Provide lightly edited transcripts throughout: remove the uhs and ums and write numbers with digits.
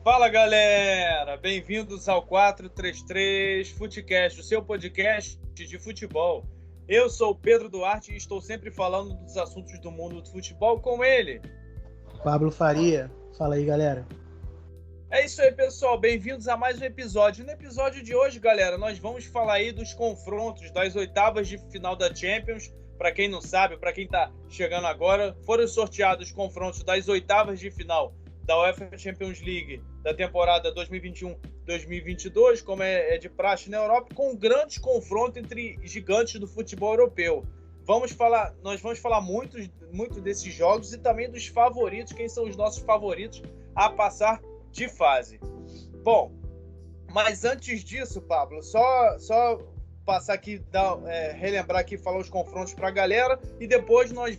Fala galera, bem-vindos ao 433 Futecast, o seu podcast de futebol. Eu sou o Pedro Duarte e estou sempre falando dos assuntos do mundo do futebol com ele. Pablo Faria, fala aí galera. É isso aí pessoal, bem-vindos a mais um episódio. No episódio de hoje, galera, nós vamos falar aí dos confrontos das oitavas de final da Champions. Para quem não sabe, para quem está chegando agora, foram sorteados os confrontos das oitavas de final da UEFA Champions League da temporada 2021-2022, como é de praxe na Europa, com um grande confronto entre gigantes do futebol europeu. Nós vamos falar muito desses jogos e também dos favoritos, quem são os nossos favoritos a passar de fase. Bom, mas antes disso, Pablo, só passar aqui, relembrar aqui, falar os confrontos para a galera e depois nós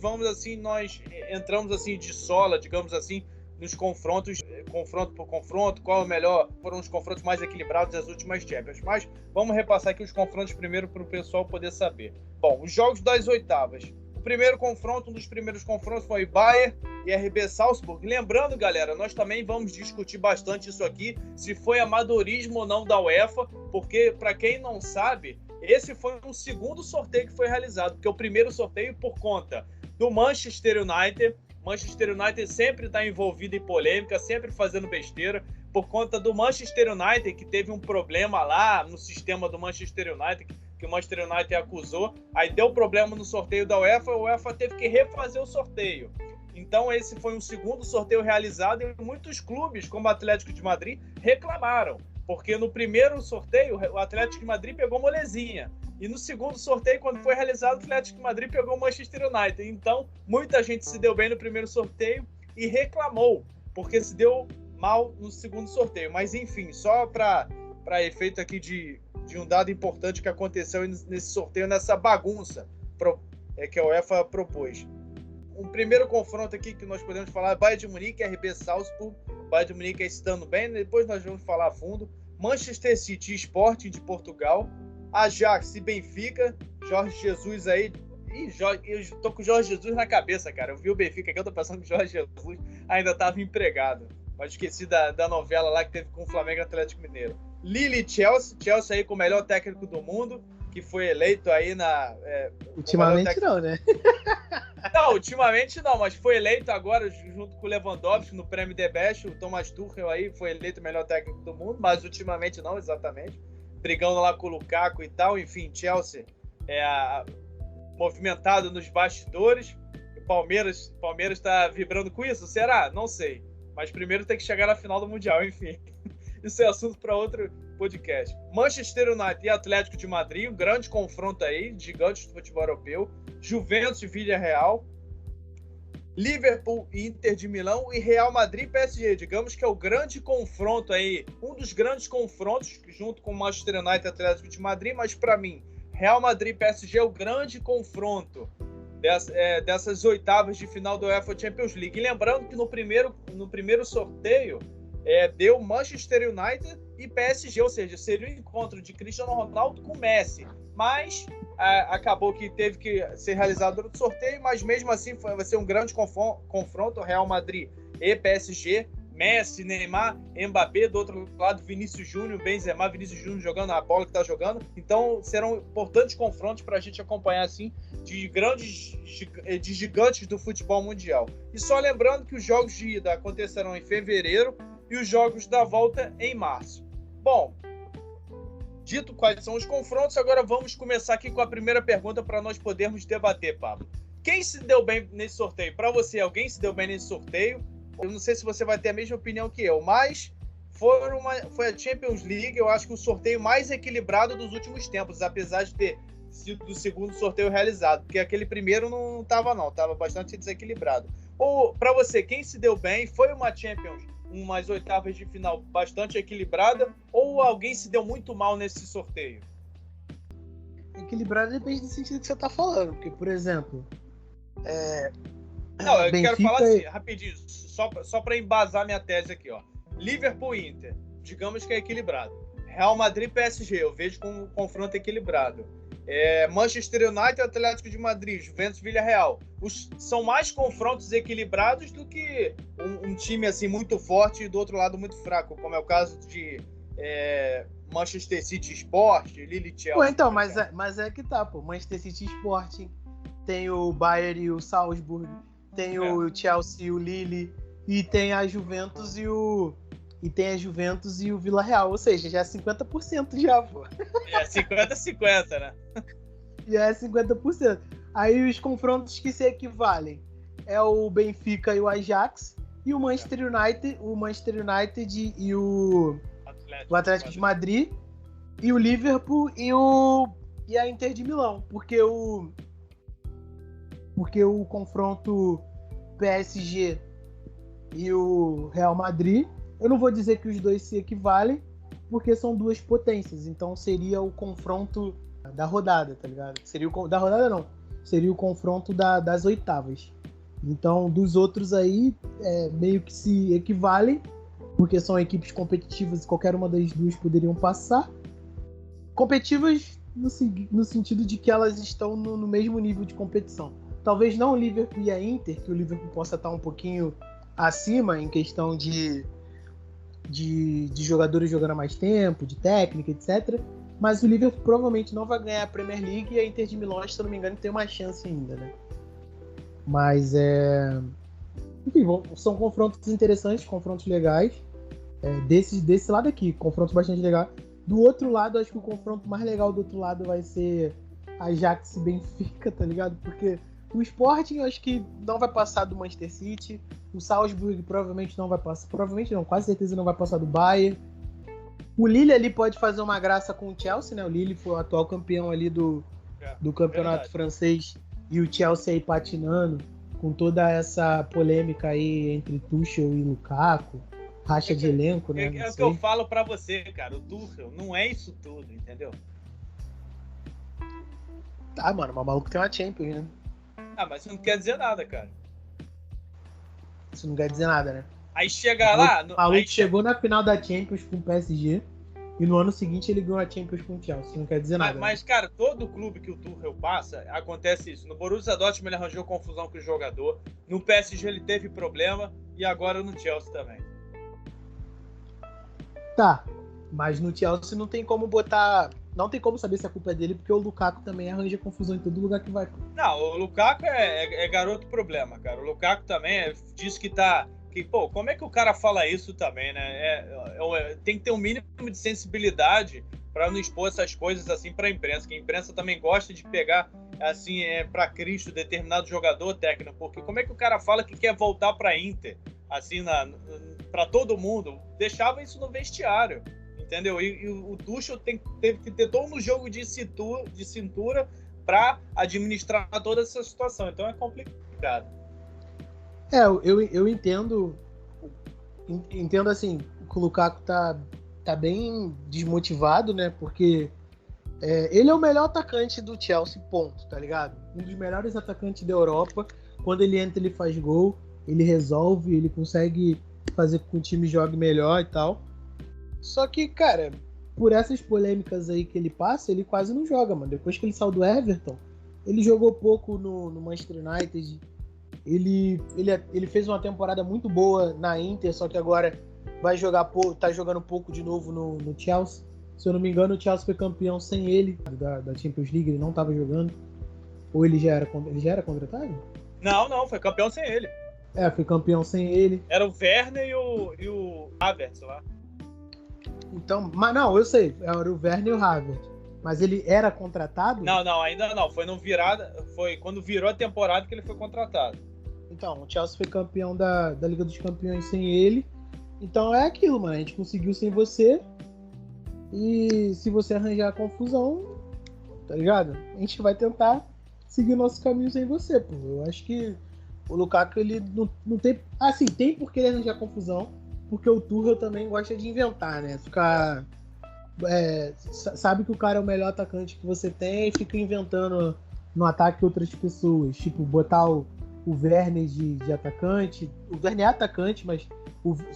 entramos assim de sola, digamos assim, nos confrontos, confronto por confronto, qual é o melhor, foram os confrontos mais equilibrados das últimas Champions. Mas vamos repassar aqui os confrontos primeiro para o pessoal poder saber. Bom, os jogos das oitavas. O primeiro confronto, um dos primeiros confrontos foi Bayern e RB Salzburg. Lembrando, galera, nós também vamos discutir bastante isso aqui, se foi amadorismo ou não da UEFA, porque, para quem não sabe, esse foi um segundo sorteio que foi realizado, porque o primeiro sorteio por conta do Manchester United. Manchester United sempre está envolvido em polêmica, sempre fazendo besteira, por conta do Manchester United, que teve um problema lá no sistema do Manchester United, que o Manchester United acusou, aí deu problema no sorteio da UEFA, a UEFA teve que refazer o sorteio. Então esse foi um segundo sorteio realizado e muitos clubes, como o Atlético de Madrid, reclamaram, porque no primeiro sorteio o Atlético de Madrid pegou molezinha. E no segundo sorteio, quando foi realizado, o Atlético de Madrid pegou o Manchester United. Então, muita gente se deu bem no primeiro sorteio e reclamou, porque se deu mal no segundo sorteio. Mas, enfim, só para efeito aqui de um dado importante que aconteceu nesse sorteio, nessa bagunça que a UEFA propôs. Um primeiro confronto aqui que nós podemos falar é Bayern de Munique e RB Salzburg. Bayern de Munique estando bem, depois nós vamos falar a fundo. Manchester City e Sporting de Portugal. Ajax e Benfica, Jorge Jesus aí. Eu tô com o Jorge Jesus na cabeça, cara. Eu vi o Benfica aqui, eu tô pensando que o Jorge Jesus ainda estava empregado. Mas esqueci da novela lá que teve com o Flamengo e Atlético Mineiro. Lille e Chelsea. Chelsea aí com o melhor técnico do mundo, que foi eleito aí na... ultimamente não, né? Não, ultimamente não, mas foi eleito agora junto com o Lewandowski no prêmio The Best. O Thomas Tuchel aí foi eleito o melhor técnico do mundo, mas ultimamente não, exatamente. Brigando lá com o Lukaku e tal, enfim, Chelsea movimentado nos bastidores. O Palmeiras está vibrando com isso? Será? Não sei. Mas primeiro tem que chegar na final do Mundial, enfim. Isso é assunto para outro podcast. Manchester United e Atlético de Madrid, um grande confronto aí, gigantes do futebol europeu. Juventus e Villarreal. Liverpool e Inter de Milão e Real Madrid e PSG, digamos que é o grande confronto aí, um dos grandes confrontos junto com o Manchester United e Atlético de Madrid, mas para mim, Real Madrid e PSG é o grande confronto dessas oitavas de final da UEFA Champions League. E lembrando que no primeiro sorteio deu Manchester United e PSG, ou seja, seria o encontro de Cristiano Ronaldo com Messi, mas acabou que teve que ser realizado outro sorteio, mas mesmo assim vai ser um grande confronto, Real Madrid e PSG, Messi, Neymar, Mbappé, do outro lado Vinícius Júnior, Benzema, Vinícius Júnior jogando a bola que está jogando, então serão importantes confrontos para a gente acompanhar assim, de gigantes do futebol mundial. E só lembrando que os jogos de ida acontecerão em fevereiro e os jogos da volta em março. Bom, dito quais são os confrontos, agora vamos começar aqui com a primeira pergunta para nós podermos debater, Pablo. Quem se deu bem nesse sorteio? Para você, alguém se deu bem nesse sorteio? Eu não sei se você vai ter a mesma opinião que eu, mas foi a Champions League, eu acho que o sorteio mais equilibrado dos últimos tempos, apesar de ter sido do segundo sorteio realizado, porque aquele primeiro não estava bastante desequilibrado. Ou, para você, quem se deu bem? Foi uma Champions, umas oitavas de final bastante equilibrada, ou alguém se deu muito mal nesse sorteio? Equilibrado depende do sentido que você tá falando, porque, por exemplo... Não, eu Benfica... quero falar assim, rapidinho, só para embasar minha tese aqui, ó. Liverpool e Inter, digamos que é equilibrado. Real Madrid e PSG, eu vejo como um confronto equilibrado. Manchester United, Atlético de Madrid, Juventus, Villarreal. São mais confrontos equilibrados do que um time assim muito forte e do outro lado muito fraco, como é o caso de Manchester City Sport, Lille Chelsea. Pô, então, mas é que tá, pô. Manchester City Sporting, tem o Bayern e o Salzburg, tem o Chelsea e o Lille, e tem a Juventus e o Villarreal, ou seja, já é 50% já, pô. 50-50, né? Já é 50%. Aí os confrontos que se equivalem é o Benfica e o Ajax, e o Manchester United e o Atlético de Madrid, e o Liverpool e a Inter de Milão, porque o confronto PSG e o Real Madrid, eu não vou dizer que os dois se equivalem, porque são duas potências, então seria o confronto da rodada, tá ligado? Da rodada não, seria o confronto das oitavas. Então, dos outros aí, meio que se equivalem, porque são equipes competitivas e qualquer uma das duas poderiam passar. Competitivas no sentido de que elas estão no mesmo nível de competição. Talvez não o Liverpool e a Inter, que o Liverpool possa estar um pouquinho acima em questão de jogadores jogando há mais tempo, de técnica, etc. Mas o Liverpool provavelmente não vai ganhar a Premier League, e a Inter de Milão, se eu não me engano, tem uma chance ainda, né? Mas enfim, são confrontos interessantes, confrontos legais. Desse lado aqui, confrontos bastante legais. Do outro lado, acho que o confronto mais legal do outro lado vai ser Ajax e Benfica, tá ligado? Porque o Sporting, eu acho que não vai passar do Manchester City. O Salzburg provavelmente não vai passar. Provavelmente não, quase certeza não vai passar do Bayern. O Lille ali pode fazer uma graça com o Chelsea, né? O Lille foi o atual campeão ali do campeonato francês. E o Chelsea aí patinando, com toda essa polêmica aí entre Tuchel e Lukaku. Racha de elenco, né? É o que eu falo pra você, cara. O Tuchel não é isso tudo, entendeu? Tá, mano, mas o maluco tem uma Champions, né? Mas isso não quer dizer nada, cara. Isso não quer dizer nada, né? Aí chega lá... O maluco chegou na final da Champions com o PSG e no ano seguinte ele ganhou a Champions com o Chelsea. Isso não quer dizer nada. Mas, cara, todo clube que o Tuchel passa, acontece isso. No Borussia Dortmund ele arranjou confusão com o jogador. No PSG ele teve problema. E agora no Chelsea também. Tá, mas no Chelsea não tem como botar... Não tem como saber se a culpa é dele, porque o Lukaku também arranja confusão em todo lugar que vai. Não, o Lukaku é garoto problema, cara. O Lukaku também diz que tá... Pô, como é que o cara fala isso também, né? Tem que ter um mínimo de sensibilidade para não expor essas coisas assim para a imprensa, que a imprensa também gosta de pegar assim para Cristo determinado jogador técnico, porque como é que o cara fala que quer voltar para Inter, assim, para todo mundo? Deixava isso no vestiário, entendeu? E o Tuchel teve que ter todo um jogo de cintura para administrar toda essa situação, então é complicado. Eu entendo assim, que o Lukaku tá bem desmotivado, né? Porque ele é o melhor atacante do Chelsea, ponto, tá ligado? Um dos melhores atacantes da Europa. Quando ele entra, ele faz gol, ele resolve, ele consegue fazer com que o time jogue melhor e tal. Só que, cara, por essas polêmicas aí que ele passa, ele quase não joga, mano. Depois que ele saiu do Everton, ele jogou pouco no Manchester United. Ele fez uma temporada muito boa na Inter, só que agora tá jogando pouco de novo no Chelsea. Se eu não me engano, o Chelsea foi campeão sem ele da Champions League, ele não estava jogando. Ou ele já era contratado? Não, foi campeão sem ele. Foi campeão sem ele. Era o Werner e o Havertz lá. Então, mas não, eu sei, era o Werner e o Havertz. Mas ele era contratado? Não, ainda não. Foi quando virou a temporada que ele foi contratado. Então, o Chelsea foi campeão da Liga dos Campeões sem ele. Então é aquilo, mano. A gente conseguiu sem você. E se você arranjar confusão, tá ligado? A gente vai tentar seguir nosso caminho sem você, pô. Eu acho que o Lukaku, ele não tem... Assim, tem por que ele arranjar confusão, porque o Tuchel também gosta de inventar, né? Ficar... sabe que o cara é o melhor atacante que você tem e fica inventando no ataque outras pessoas. Tipo, botar o Werner de atacante. O Werner é atacante, mas...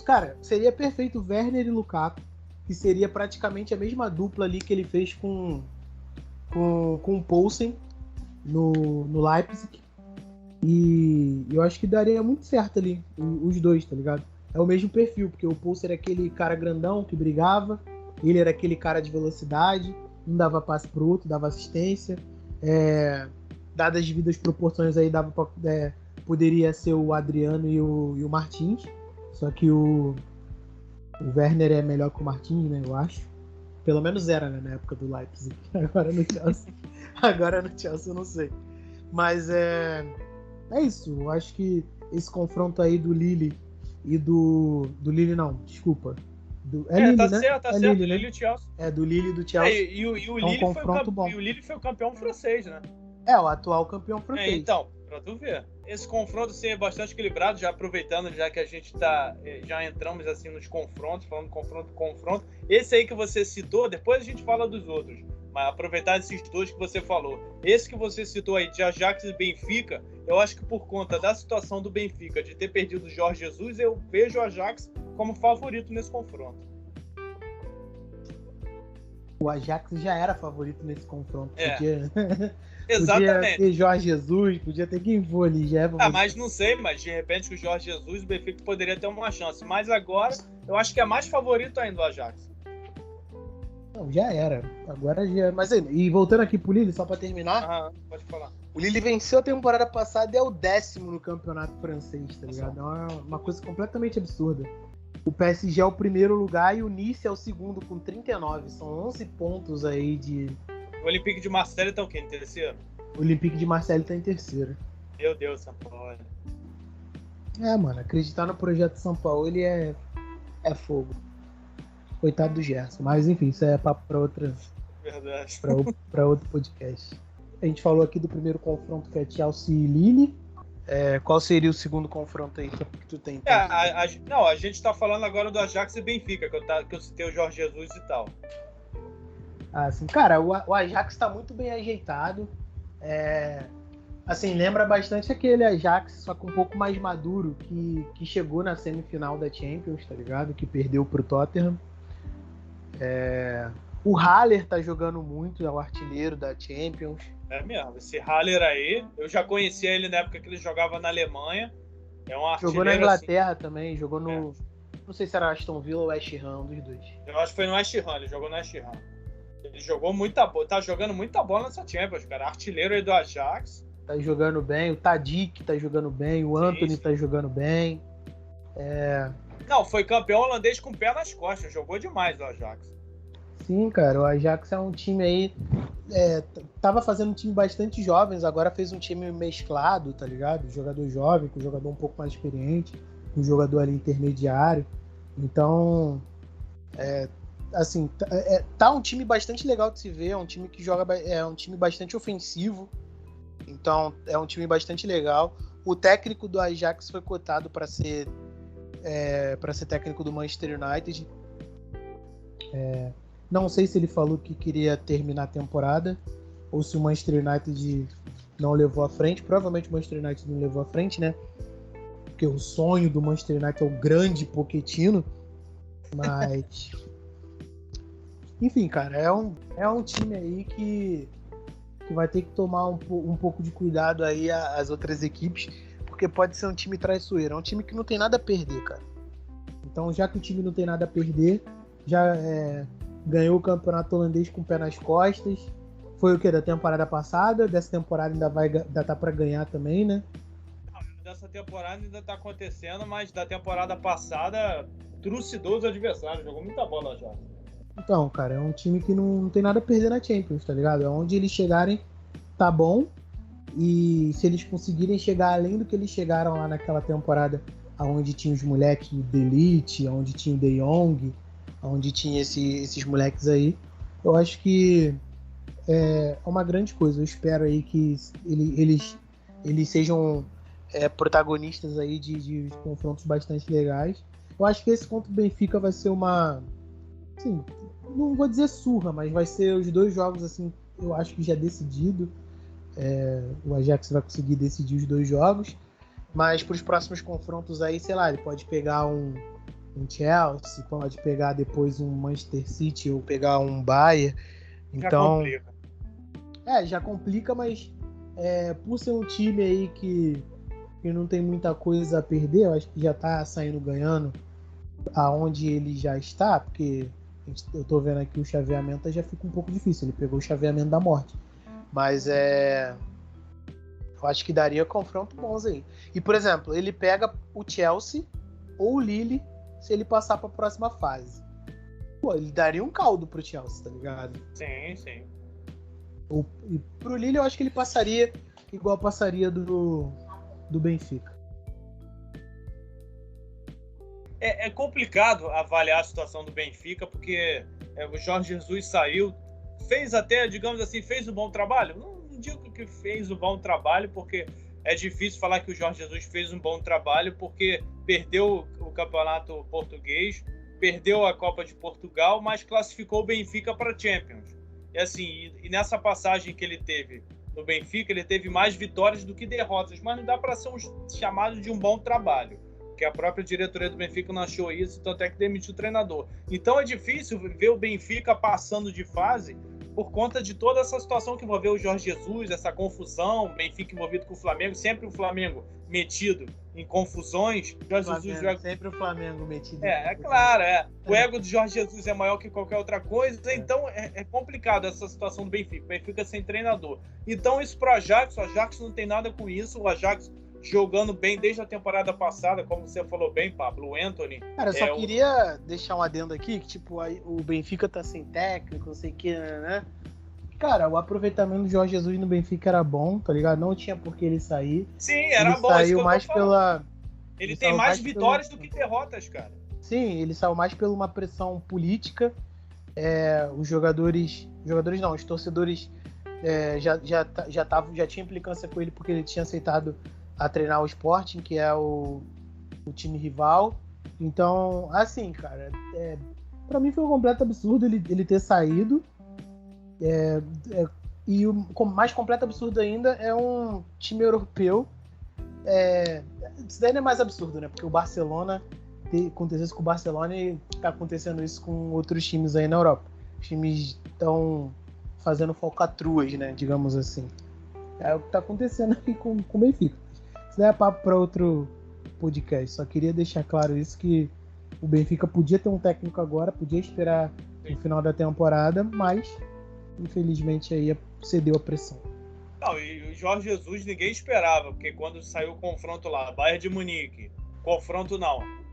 Cara, seria perfeito o Werner e Lukaku, que seria praticamente a mesma dupla ali que ele fez com com o Poulsen no Leipzig. E eu acho que daria muito certo ali, os dois, tá ligado? É o mesmo perfil, porque o Poulsen era aquele cara grandão que brigava, ele era aquele cara de velocidade, um dava passe pro outro, dava assistência. Dadas as devidas proporções aí, poderia ser o Adriano e o Martins. Só que o Werner é melhor que o Martins, né? Eu acho. Pelo menos era, né? Na época do Leipzig. Agora no Chelsea eu não sei. Mas é isso. Eu acho que esse confronto aí do Lille e do Lille não, desculpa. Lille, tá né? certo, tá certo. Lille, Lille né? e o Chelsea. Do Lille e do Chelsea. E o é um Lille confronto bom. E o Lille foi o campeão francês, né? O atual campeão francês. Então, pra tu ver. Esse confronto assim, é bastante equilibrado, já aproveitando, já que a gente já entramos assim nos confrontos, falando confronto. Esse aí que você citou, depois a gente fala dos outros. Mas aproveitar esses dois que você falou. Esse que você citou aí, de Ajax e Benfica, eu acho que por conta da situação do Benfica, de ter perdido o Jorge Jesus, eu vejo o Ajax como favorito nesse confronto. O Ajax já era favorito nesse confronto. Exatamente. Podia ter Jorge Jesus, podia ter quem for ali, já é favorito. Mas não sei, mas de repente o Jorge Jesus, o Benfica poderia ter uma chance. Mas agora, eu acho que é mais favorito ainda o Ajax. Não, já era. Agora já. Mas e voltando aqui pro Lille, só pra terminar. Pode falar. O Lille venceu a temporada passada e é o 10º no campeonato francês, tá ligado? É uma coisa completamente absurda. O PSG é o primeiro lugar e o Nice é o segundo com 39. São 11 pontos aí de... O Olympique de Marseille tá o quê? Em terceiro? O Olympique de Marseille tá em terceiro. Meu Deus, São Paulo. Mano, acreditar no projeto São Paulo, ele é fogo. Coitado do Gerson. Mas enfim, isso é papo pra outra... Verdade. Pra outro podcast. A gente falou aqui do primeiro confronto, que é Chelsea e Lille. Qual seria o segundo confronto aí que tu tem? A gente tá falando agora do Ajax e Benfica, que eu citei o Jorge Jesus e tal. Assim, cara, o Ajax tá muito bem ajeitado. Assim, lembra bastante aquele Ajax, só que um pouco mais maduro, que chegou na semifinal da Champions, tá ligado? Que perdeu pro Tottenham. O Haller tá jogando muito, é o artilheiro da Champions. É mesmo, esse Haller aí, eu já conhecia ele na época que ele jogava na Alemanha. É um artilheiro. Jogou na Inglaterra assim, também, jogou no... Não sei se era Aston Villa ou West Ham, um dos dois. Eu acho que foi no West Ham, ele jogou no West Ham. Ele jogou muita bola, tá jogando muita bola nessa Champions, cara. Artilheiro aí do Ajax. Tá jogando bem, o Tadic tá jogando bem, o Antony tá jogando bem. Não, foi campeão holandês com o pé nas costas, jogou demais o Ajax. Sim, cara, o Ajax é um time aí... tava fazendo um time bastante jovens, agora fez um time mesclado, tá ligado? Jogador jovem, com jogador um pouco mais experiente, um jogador ali intermediário. Então, assim, tá um time bastante legal de se ver, é um time que joga, é um time bastante ofensivo. Então, é um time bastante legal. O técnico do Ajax foi cotado para ser técnico do Manchester United. Não sei se ele falou que queria terminar a temporada ou se o Manchester United não levou à frente. Provavelmente o Manchester United não levou à frente, né? Porque o sonho do Manchester United é o grande Pochettino. Mas... enfim, cara, é um time aí que vai ter que tomar um pouco de cuidado aí as outras equipes, porque pode ser um time traiçoeiro. É um time que não tem nada a perder, cara. Então, já que o time não tem nada a perder, já ganhou o campeonato holandês com o pé nas costas. Foi o que? Da temporada passada? Dessa temporada ainda tá pra ganhar também, né? Dessa temporada ainda tá acontecendo, mas da temporada passada trucidou os adversários, jogou muita bola já. Então, cara, é um time que não tem nada a perder na Champions, tá ligado? É onde eles chegarem, tá bom. E se eles conseguirem chegar além do que eles chegaram lá naquela temporada, onde tinha os moleques de Elite, onde tinha o De Jong, onde tinha esses moleques aí, eu acho que é uma grande coisa. Eu espero aí que eles sejam protagonistas aí de confrontos bastante legais. Eu acho que esse contra o Benfica vai ser uma... assim, não vou dizer surra, mas vai ser os dois jogos, assim, eu acho que já decidido. O Ajax vai conseguir decidir os dois jogos. Mas para os próximos confrontos aí, sei lá, ele pode pegar um Chelsea, pode pegar depois um Manchester City ou pegar um Bayern. Então, Já complica, mas por ser um time aí que não tem muita coisa a perder, eu acho que já tá saindo ganhando aonde ele já está, porque eu tô vendo aqui o chaveamento, já fica um pouco difícil. Ele pegou o chaveamento da morte. Mas eu acho que daria confronto bons aí. E, por exemplo, ele pega o Chelsea ou o Lille se ele passar para a próxima fase. Pô, ele daria um caldo pro Chelsea, tá ligado? Sim. E pro Lille eu acho que ele passaria igual passaria do Benfica. É complicado avaliar a situação do Benfica, porque o Jorge Jesus saiu, fez até, digamos assim, fez um bom trabalho. Não digo que fez um bom trabalho, porque é difícil falar que o Jorge Jesus fez um bom trabalho, porque perdeu o campeonato português, perdeu a Copa de Portugal, mas classificou o Benfica para a Champions. E assim, nessa passagem que ele teve no Benfica, ele teve mais vitórias do que derrotas, mas não dá para ser chamado de um bom trabalho, que a própria diretoria do Benfica não achou isso, tanto é que demitiu o treinador. Então é difícil ver o Benfica passando de fase por conta de toda essa situação que envolveu o Jorge Jesus, essa confusão, o Benfica envolvido com o Flamengo, sempre o Flamengo metido em confusões. Jorge Jesus joga... Sempre o Flamengo metido. Claro. O ego do Jorge Jesus é maior que qualquer outra coisa, então é complicado essa situação do Benfica. O Benfica sem treinador. Então isso para o Ajax não tem nada com isso. O Ajax jogando bem desde a temporada passada, como você falou bem, Pablo, o Antony. Cara, eu só queria deixar um adendo aqui, que tipo, o Benfica tá sem técnico, não sei o que, né? Cara, o aproveitamento do Jorge Jesus no Benfica era bom, tá ligado? Não tinha por que ele sair. Sim, era ele bom. Saiu mais pela... Ele tem mais vitórias do que derrotas, cara. Sim, ele saiu mais por uma pressão política. Os torcedores já tinha implicância com ele porque ele tinha aceitado a treinar o Sporting, que é o time rival. Então, assim, cara, pra mim foi um completo absurdo ele ter saído. E o mais completo absurdo ainda é um time europeu. Isso daí não é mais absurdo, né? Porque o Barcelona, aconteceu isso com o Barcelona e tá acontecendo isso com outros times aí na Europa. Os times estão fazendo falcatruas, né? Digamos assim. É o que tá acontecendo aqui com o Benfica. Isso daí é papo para outro podcast. Só queria deixar claro isso, que o Benfica podia ter um técnico agora, podia esperar no final da temporada, mas infelizmente aí cedeu a pressão. Não, e o Jorge Jesus ninguém esperava, porque quando saiu o confronto lá, Bayern de Munique,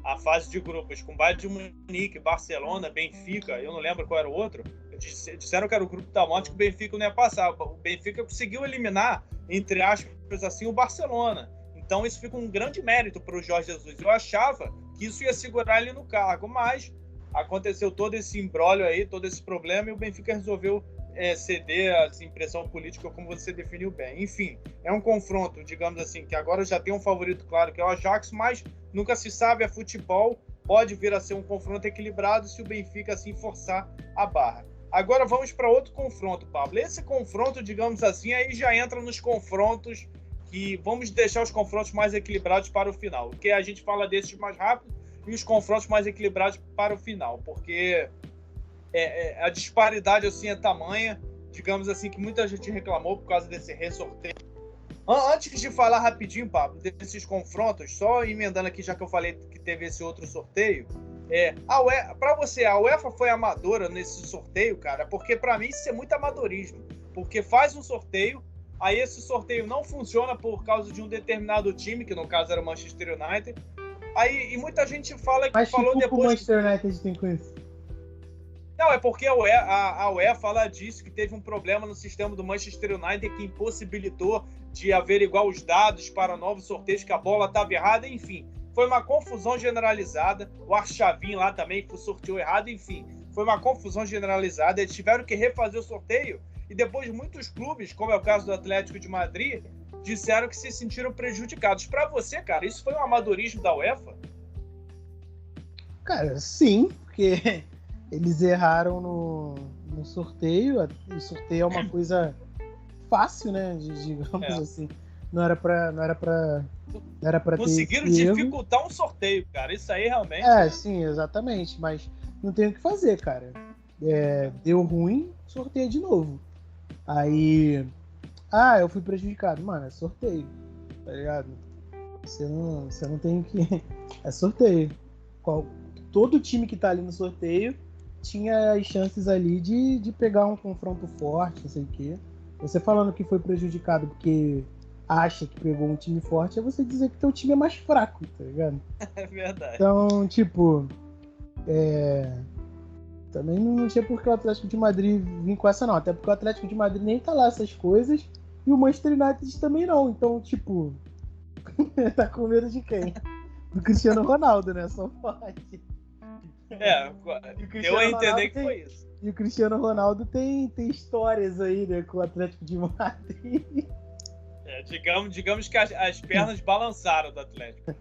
a fase de grupos com Bayern de Munique, Barcelona, Benfica, eu não lembro qual era o outro, disseram que era o grupo da morte, que o Benfica não ia passar. O Benfica conseguiu eliminar, entre aspas, assim, o Barcelona. Então isso fica um grande mérito para o Jorge Jesus. Eu achava que isso ia segurar ele no cargo, mas aconteceu todo esse imbróglio aí, todo esse problema, e o Benfica resolveu ceder a impressão política, como você definiu bem. Enfim, é um confronto, digamos assim, que agora já tem um favorito claro, que é o Ajax, mas nunca se sabe, é futebol, pode vir a ser um confronto equilibrado se o Benfica assim forçar a barra. Agora vamos para outro confronto, Pablo. Esse confronto, digamos assim, aí já entra nos confrontos que vamos deixar os confrontos mais equilibrados para o final, porque a gente fala desses mais rápido e os confrontos mais equilibrados para o final, porque a disparidade assim é tamanha, digamos assim, que muita gente reclamou por causa desse ressorteio. Antes de falar rapidinho, Pablo, desses confrontos, só emendando aqui, já que eu falei que teve esse outro sorteio, para você, a UEFA foi amadora nesse sorteio, cara? Porque para mim isso é muito amadorismo, porque faz um sorteio, aí esse sorteio não funciona por causa de um determinado time, que no caso era o Manchester United, e muita gente fala que falou depois... Mas o Manchester United tem com isso? Não, é porque a UEFA ela disse que teve um problema no sistema do Manchester United que impossibilitou de averiguar os dados para novos sorteios, que a bola estava errada, enfim. Foi uma confusão generalizada. O Arshavin lá também sorteou errado, enfim. Foi uma confusão generalizada. Eles tiveram que refazer o sorteio e depois muitos clubes, como é o caso do Atlético de Madrid, disseram que se sentiram prejudicados. Para você, cara, isso foi um amadorismo da UEFA? Cara, sim, porque... Eles erraram no sorteio. O sorteio é uma coisa fácil, né? Digamos assim. Não era pra conseguiram dificultar um sorteio, cara. Isso aí realmente. Sim, exatamente. Mas não tem o que fazer, cara. Deu ruim, sorteia de novo. Aí, eu fui prejudicado. Mano, é sorteio, tá ligado? Você não tem que... É sorteio. Todo time que tá ali no sorteio tinha as chances ali de pegar um confronto forte, não sei o quê. Você falando que foi prejudicado porque acha que pegou um time forte, é você dizer que teu time é mais fraco, tá ligado? É verdade. Então, tipo, também não tinha por que o Atlético de Madrid vir com essa, não. Até porque o Atlético de Madrid nem tá lá essas coisas e o Manchester United também não. Então, tipo, tá com medo de quem? Do Cristiano Ronaldo, né? Só pode. Eu a entender que foi isso. E o Cristiano Ronaldo tem histórias aí, né, com o Atlético de Madrid. Digamos que as pernas balançaram do Atlético.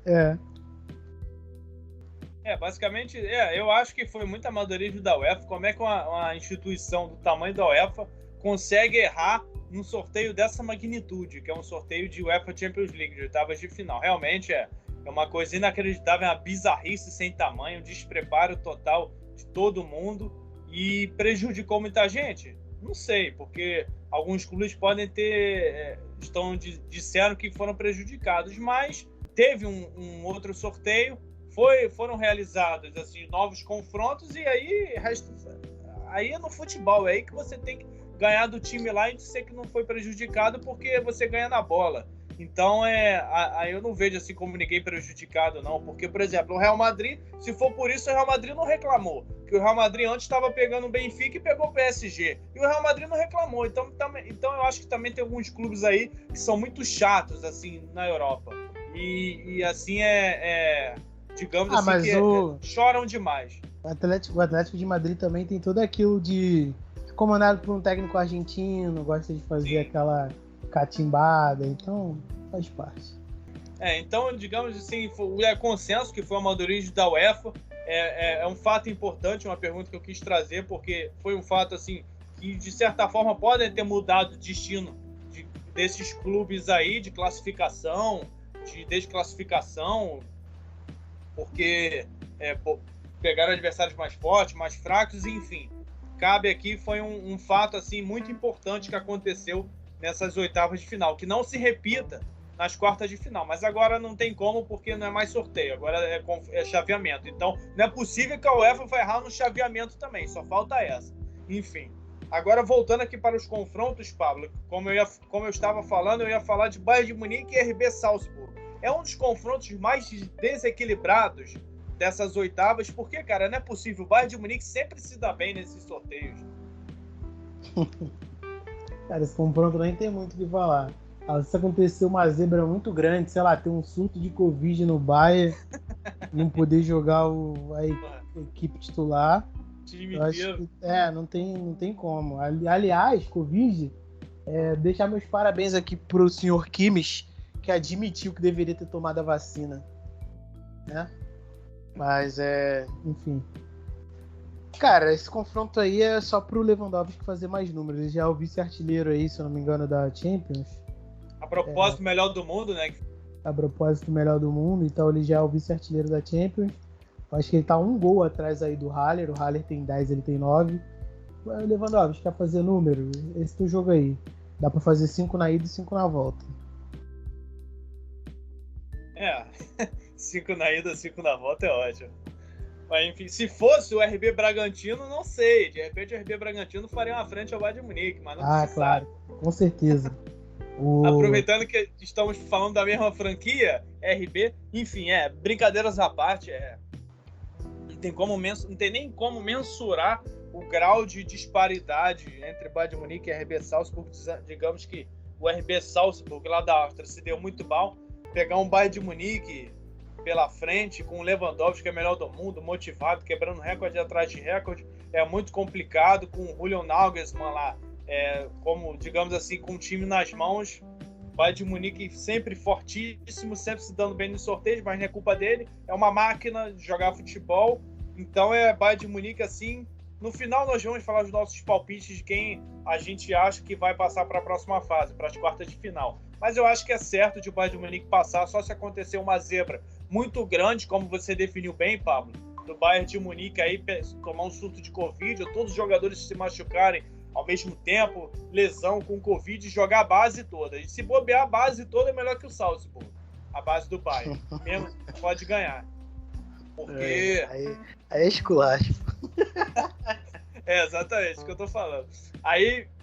Basicamente, eu acho que foi muito amadorismo da UEFA. Como é que uma instituição do tamanho da UEFA consegue errar num sorteio dessa magnitude, que é um sorteio de UEFA Champions League, de oitavas de final? Realmente é uma coisa inacreditável, é uma bizarrice sem tamanho, um despreparo total de todo mundo, e prejudicou muita gente? Não sei, porque alguns clubes podem ter... disseram que foram prejudicados, mas teve um outro sorteio, foram realizados assim, novos confrontos, e aí é no futebol, é aí que você tem que ganhar do time lá e dizer que não foi prejudicado porque você ganha na bola. Então, aí eu não vejo assim como ninguém prejudicado, não. Porque, por exemplo, o Real Madrid, se for por isso, o Real Madrid não reclamou. Que o Real Madrid antes estava pegando o Benfica e pegou o PSG. E o Real Madrid não reclamou. Então eu acho que também tem alguns clubes aí que são muito chatos, assim, na Europa. E assim, digamos assim, choram demais. O Atlético de Madrid também tem tudo aquilo de... comandado por um técnico argentino, gosta de fazer aquela catimbada, então faz parte. Então, digamos assim, é consenso que foi o amadorismo da UEFA. É um fato importante, uma pergunta que eu quis trazer, porque foi um fato assim que, de certa forma, podem ter mudado o destino desses clubes aí, de classificação, de desclassificação, porque pegaram adversários mais fortes, mais fracos, enfim. Cabe aqui, foi um fato assim muito importante que aconteceu nessas oitavas de final, que não se repita nas quartas de final, mas agora não tem como, porque não é mais sorteio, agora é chaveamento. Então não é possível que a UEFA vai errar no chaveamento também, só falta essa. Enfim, agora voltando aqui para os confrontos, Pablo, como eu estava falando, eu ia falar de Bayern de Munique e RB Salzburg. É um dos confrontos mais desequilibrados dessas oitavas, porque, cara, não é possível. O Bayern de Munique sempre se dá bem nesses sorteios. Cara, esse confronto nem tem muito o que falar. Se acontecer uma zebra muito grande, sei lá, ter um surto de Covid no Bayern, não poder jogar a equipe titular, time eu acho que, não tem como. Aliás, Covid, deixar meus parabéns aqui pro senhor Kimmich, que admitiu que deveria ter tomado a vacina, né? Mas enfim. Cara, esse confronto aí é só pro Lewandowski fazer mais números. Ele já é o vice-artilheiro aí, se eu não me engano, da Champions. A propósito, melhor do mundo, né? A propósito, melhor do mundo. Então ele já é o vice-artilheiro da Champions. Eu acho que ele tá um gol atrás aí do Haller. O Haller tem 10, ele tem 9. O Lewandowski quer fazer número? Esse teu jogo aí. Dá pra fazer 5 na ida e 5 na volta. 5 na ida, 5 na volta é ótimo. Mas enfim, se fosse o RB Bragantino, não sei. De repente o RB Bragantino faria uma frente ao Bayern de Munique, mas não se claro, sabe. Com certeza. Aproveitando que estamos falando da mesma franquia, RB, enfim, brincadeiras à parte, não tem nem como mensurar o grau de disparidade entre Bayern de Munique e RB Salzburg. Digamos que o RB Salzburg lá da Áustria se deu muito mal. Pegar um Bayern de Munique pela frente, com o Lewandowski, que é melhor do mundo, motivado, quebrando recorde atrás de recorde, é muito complicado, com o Julian Nagelsmann lá, como, digamos assim, com o time nas mãos. O Bayern de Munique sempre fortíssimo, sempre se dando bem nos sorteios, mas não é culpa dele, é uma máquina de jogar futebol. Então Bayern de Munique assim. No final nós vamos falar os nossos palpites de quem a gente acha que vai passar para a próxima fase, para as quartas de final. Mas eu acho que é certo de o Bayern de Munique passar só se acontecer uma zebra muito grande, como você definiu bem, Pablo, do Bayern de Munique aí tomar um surto de Covid, ou todos os jogadores se machucarem ao mesmo tempo, lesão com Covid, jogar a base toda. E se bobear a base toda é melhor que o Salzburg, a base do Bayern. Mesmo pode ganhar. Porque... Aí é esculacho. Exatamente, isso que eu tô falando.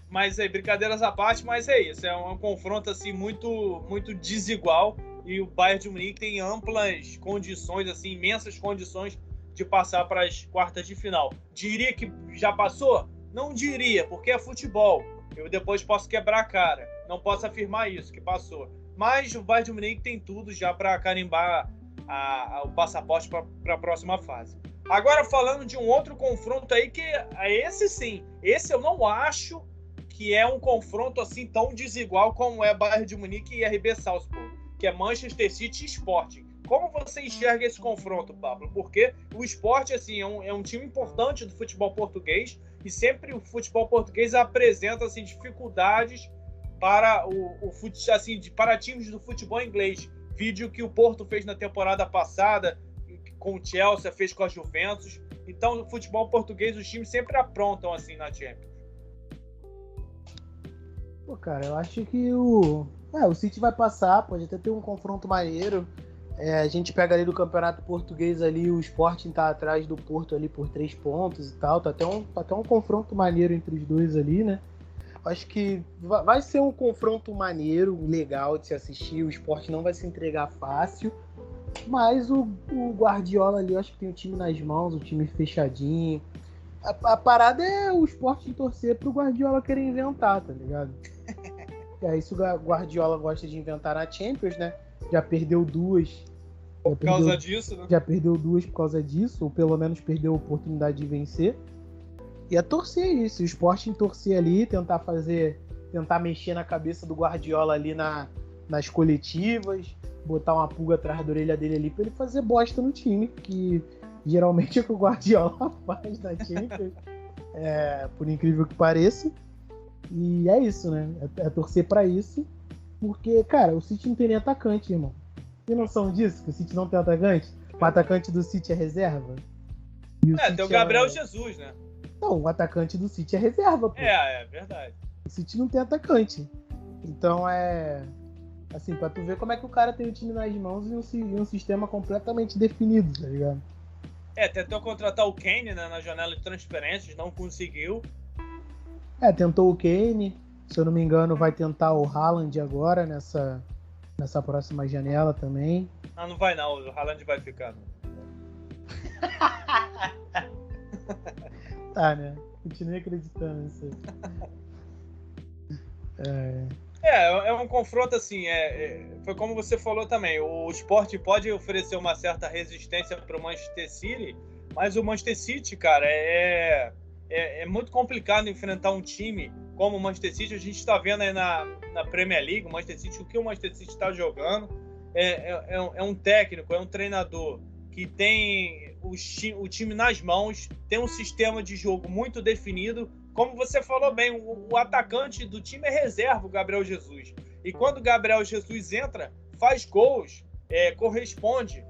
Mas brincadeiras à parte, mas é isso. É um confronto assim, muito, muito desigual. E o Bayern de Munique tem amplas condições, assim, imensas condições de passar para as quartas de final. Diria que já passou? Não diria, porque é futebol. Eu depois posso quebrar a cara. Não posso afirmar isso, que passou. Mas o Bayern de Munique tem tudo já para carimbar o passaporte para a próxima fase. Agora, falando de um outro confronto aí, que esse sim, esse eu não acho que é um confronto assim tão desigual como é Bayern de Munique e RB Salzburg, que é Manchester City e Sporting. Como você enxerga esse confronto, Pablo? Porque o Sporting assim, é um time importante do futebol português e sempre o futebol português apresenta assim, dificuldades para para times do futebol inglês. Vídeo que o Porto fez na temporada passada, com o Chelsea, fez com a Juventus. Então, no futebol português, os times sempre aprontam assim na Champions. Pô, cara, eu acho que o City vai passar, pode até ter um confronto maneiro. A gente pega ali do Campeonato Português ali, o Sporting tá atrás do Porto ali por 3 pontos e tal. Tá até um confronto maneiro entre os dois ali, né? Acho que vai ser um confronto maneiro, legal de se assistir. O Sporting não vai se entregar fácil. Mas o Guardiola ali, eu acho que tem o time nas mãos, o time fechadinho. A parada é o Sporting torcer pro Guardiola querer inventar, tá ligado? E aí, se o Guardiola gosta de inventar na Champions, né? Já perdeu 2. Por causa disso, né? Já perdeu 2 por causa disso, ou pelo menos perdeu a oportunidade de vencer. E é torcer isso, o Sporting torcer ali, tentar mexer na cabeça do Guardiola ali nas coletivas, botar uma pulga atrás da orelha dele ali pra ele fazer bosta no time, que geralmente é o que o Guardiola faz na Champions, por incrível que pareça. E é isso, né? É torcer pra isso, porque, cara, o City não tem nem atacante, irmão. Tem noção disso? Que o City não tem atacante? O atacante do City é reserva? Tem o Gabriel Jesus, né? Não, o atacante do City é reserva, pô. É verdade. O City não tem atacante. Então assim, pra tu ver como é que o cara tem o time nas mãos e um sistema completamente definido, tá ligado? Tentou contratar o Kane, né, na janela de transferências, não conseguiu. Tentou o Kane, se eu não me engano vai tentar o Haaland agora nessa próxima janela também. Não vai não, o Haaland vai ficar. Tá, né? Continue acreditando nisso aí. É um confronto assim, foi como você falou também, o Sport pode oferecer uma certa resistência para o Manchester City, mas o Manchester City, cara, é muito complicado enfrentar um time como o Manchester City. A gente está vendo aí na Premier League, o Manchester City, o que o Manchester City está jogando, é um técnico, é um treinador que tem o time nas mãos, tem um sistema de jogo muito definido. Como você falou bem, o atacante do time é reserva, o Gabriel Jesus. E quando o Gabriel Jesus entra, faz gols, corresponde.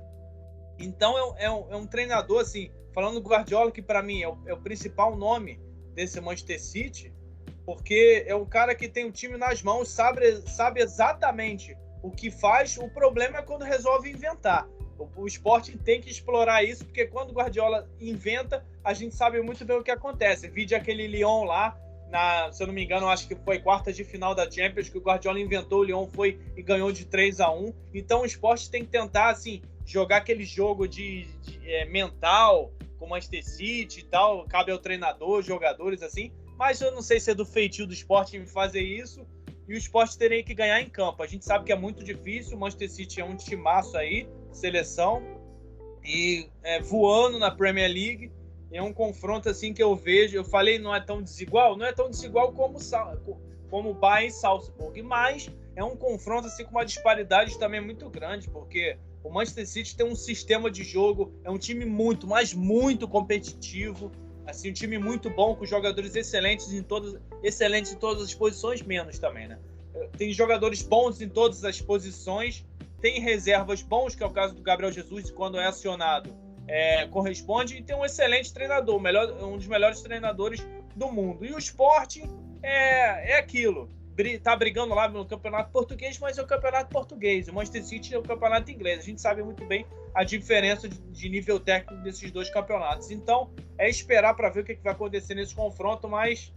Então é um treinador, assim, falando do Guardiola, que para mim é o principal nome desse Manchester City, porque é um cara que tem o time nas mãos, sabe exatamente o que faz. O problema é quando resolve inventar. O Sporting tem que explorar isso, porque quando o Guardiola inventa, a gente sabe muito bem o que acontece. Vide aquele Lyon lá, se eu não me engano, acho que foi quarta de final da Champions, que o Guardiola inventou, o Lyon foi e ganhou de 3-1. Então o Sporting tem que tentar, assim, jogar aquele jogo de mental, com o Manchester City e tal, cabe ao treinador, jogadores, assim. Mas eu não sei se é do feitio do Sporting fazer isso, e o Sporting teria que ganhar em campo. A gente sabe que é muito difícil, o Manchester City é um timaço aí, seleção, e voando na Premier League. É um confronto assim que eu vejo, eu falei, não é tão desigual como o Bayern e Salzburg, mas é um confronto assim com uma disparidade também muito grande, porque o Manchester City tem um sistema de jogo, é um time muito, mas muito competitivo, assim, um time muito bom, com jogadores excelentes em todas as posições, menos também, né? Tem jogadores bons em todas as posições, tem reservas bons, que é o caso do Gabriel Jesus, e quando é acionado, corresponde, e tem um excelente treinador, um dos melhores treinadores do mundo. E o Sporting é aquilo. Tá brigando lá no campeonato português, mas é o campeonato português. O Manchester City é o campeonato inglês. A gente sabe muito bem a diferença de nível técnico desses dois campeonatos. Então, é esperar para ver o que vai acontecer nesse confronto, mas,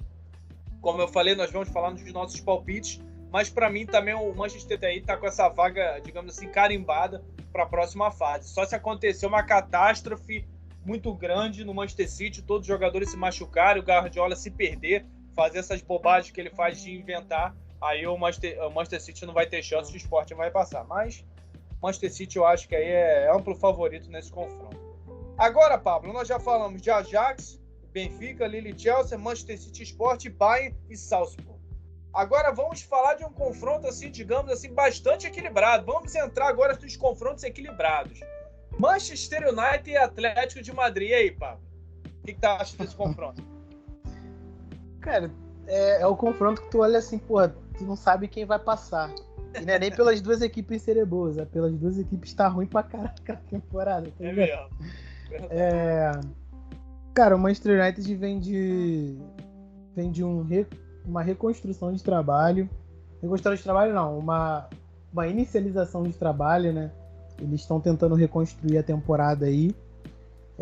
como eu falei, nós vamos falar nos nossos palpites, mas para mim também o Manchester aí tá com essa vaga, digamos assim, carimbada para a próxima fase. Só se acontecer uma catástrofe muito grande no Manchester City, todos os jogadores se machucarem, o Guardiola se perder, fazer essas bobagens que ele faz de inventar, aí o Manchester City não vai ter chance, o Sporting vai passar. Mas o Manchester City eu acho que aí é amplo favorito nesse confronto. Agora, Pablo, nós já falamos de Ajax, Benfica, Lille, Chelsea, Manchester City, Sport, Bayern e Salzburg. Agora vamos falar de um confronto, assim, digamos assim, bastante equilibrado. Vamos entrar agora nos confrontos equilibrados. Manchester United e Atlético de Madrid. E aí, Pablo? O que tu acha desse confronto? Cara, é o confronto que tu olha assim, porra, tu não sabe quem vai passar. E não é nem pelas duas equipes serem boas, é pelas duas equipes estar ruim pra caraca a temporada. Tá mesmo. Cara, o Manchester United vem de uma reconstrução de trabalho. Reconstrução de trabalho não, uma inicialização de trabalho, né? Eles estão tentando reconstruir a temporada aí.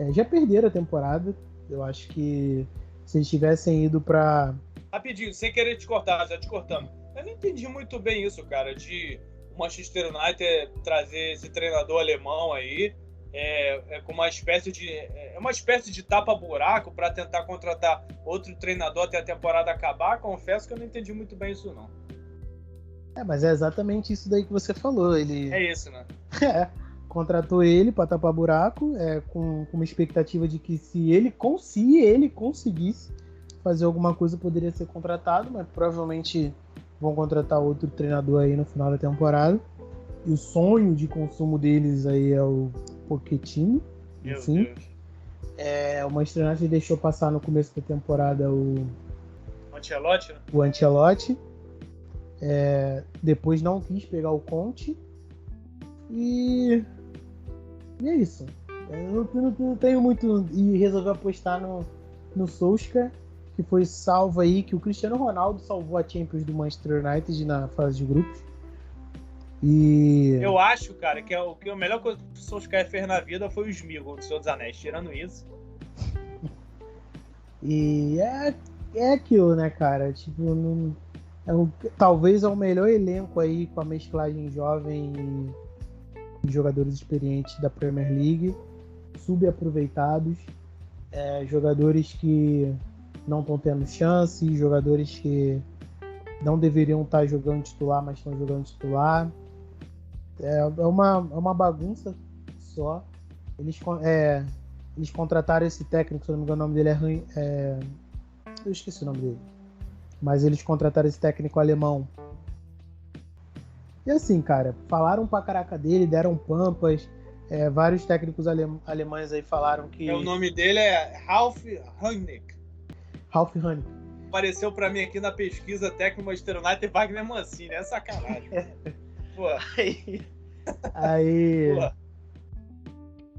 Já perderam a temporada. Eu acho que se eles tivessem ido pra... Rapidinho, sem querer te cortar, já te cortando. Eu não entendi muito bem isso, cara, de o Manchester United trazer esse treinador alemão aí, com uma espécie de tapa-buraco para tentar contratar outro treinador até a temporada acabar. Confesso que eu não entendi muito bem isso, não. Mas é exatamente isso daí que você falou. Ele... É isso, né? Contratou ele para tapar buraco, com uma expectativa de que se ele conseguisse fazer alguma coisa, poderia ser contratado, mas provavelmente vão contratar outro treinador aí no final da temporada. E o sonho de consumo deles aí é o Pochettino. Enfim. O Manchester United deixou passar no começo da temporada o Ancelotti, né? O Ancelotti. Depois não quis pegar o Conte. E é isso. Eu não tenho muito. E resolveu apostar no Solskjaer, que foi salvo aí, que o Cristiano Ronaldo salvou a Champions do Manchester United na fase de grupos. E eu acho, cara, que a melhor coisa que o Solskjaer fez na vida foi o Sméagol do Senhor dos Anéis. Tirando isso. E é aquilo, né, cara? Tipo, talvez é o melhor elenco aí com a mesclagem jovem e jogadores experientes da Premier League, subaproveitados, jogadores que não estão tendo chance, jogadores que não deveriam estar jogando titular, mas estão jogando titular. É uma bagunça só. Eles contrataram esse técnico, se eu não me engano, o nome dele eu esqueci o nome dele. Mas eles contrataram esse técnico alemão. E assim, cara, falaram pra caraca dele, deram pampas. Vários técnicos alemães aí falaram que... O nome dele é Ralf Rangnick. Ralf Rangnick. Apareceu pra mim aqui na pesquisa técnico Manchester United Wagner Mancini. É sacanagem. Pô. Aí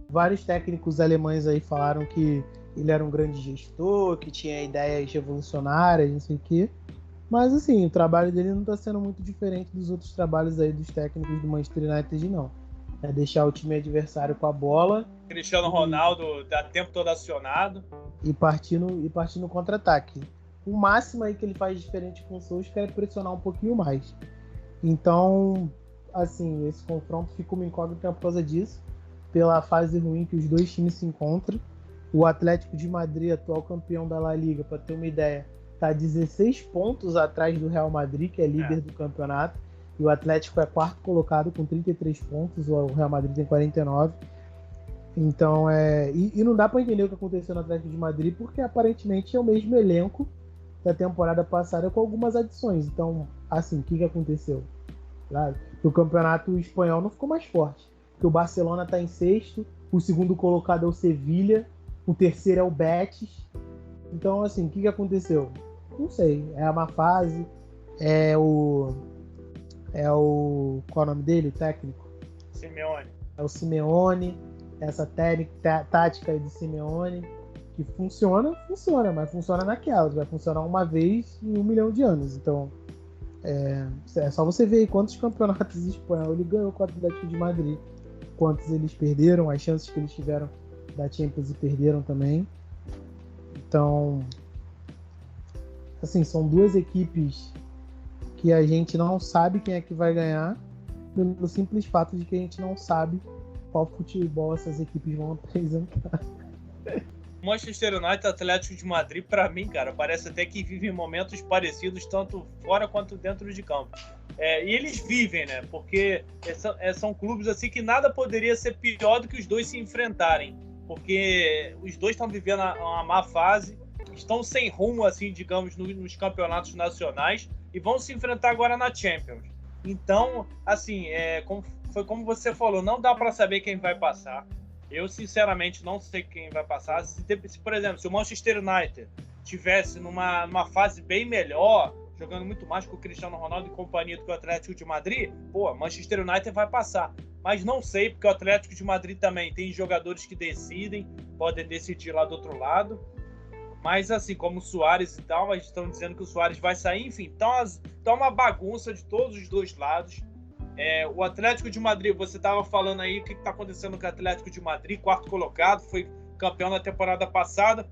vários técnicos alemães aí falaram que ele era um grande gestor, que tinha ideias revolucionárias, não sei o quê. Mas assim, o trabalho dele não está sendo muito diferente dos outros trabalhos aí dos técnicos do Manchester United, não. É deixar o time adversário com a bola. Cristiano Ronaldo dá tempo todo acionado. E partir no contra-ataque. O máximo aí que ele faz diferente com o Solskjaer é pressionar um pouquinho mais. Então, assim, esse confronto fica uma incógnita por causa disso, pela fase ruim que os dois times se encontram. O Atlético de Madrid, atual campeão da La Liga, para ter uma ideia, está 16 pontos atrás do Real Madrid, que é líder do campeonato, e o Atlético é quarto colocado com 33 pontos, o Real Madrid tem 49. Então, e não dá para entender o que aconteceu no Atlético de Madrid, porque aparentemente é o mesmo elenco da temporada passada com algumas adições. Então, assim, o que aconteceu? Claro, que o campeonato espanhol não ficou mais forte, porque o Barcelona está em sexto, o segundo colocado é o Sevilha, o terceiro é o Betis. Então, assim, o que aconteceu? Não sei, é a má fase, qual é o nome dele, o técnico? Simeone. É o Simeone. essa tática de Simeone, que funciona, mas funciona naquelas, vai funcionar uma vez em 1 milhão de anos. Então, é só você ver aí quantos campeonatos espanhóis ele ganhou com o Atlético de Madrid, quantos eles perderam, as chances que eles tiveram da Champions e perderam também. Então, assim, são duas equipes que a gente não sabe quem é que vai ganhar, pelo simples fato de que a gente não sabe qual futebol essas equipes vão apresentar. Manchester United e Atlético de Madrid, pra mim, cara, parece até que vivem momentos parecidos, tanto fora quanto dentro de campo. E eles vivem, né? Porque são clubes assim que nada poderia ser pior do que os dois se enfrentarem. Porque os dois estão vivendo uma má fase, estão sem rumo, assim, digamos, nos campeonatos nacionais e vão se enfrentar agora na Champions. Então, assim, foi como você falou, não dá pra saber quem vai passar. Eu, sinceramente, não sei quem vai passar. Se, por exemplo, se o Manchester United tivesse numa fase bem melhor, jogando muito mais com o Cristiano Ronaldo e companhia do que o Atlético de Madrid, pô, Manchester United vai passar. Mas não sei, porque o Atlético de Madrid também tem jogadores que decidem, podem decidir lá do outro lado. Mas, assim, como o Suárez e tal, mas estão dizendo que o Suárez vai sair. Enfim, tá uma bagunça de todos os dois lados. O Atlético de Madrid, você estava falando aí o que está acontecendo com o Atlético de Madrid, quarto colocado, foi campeão na temporada passada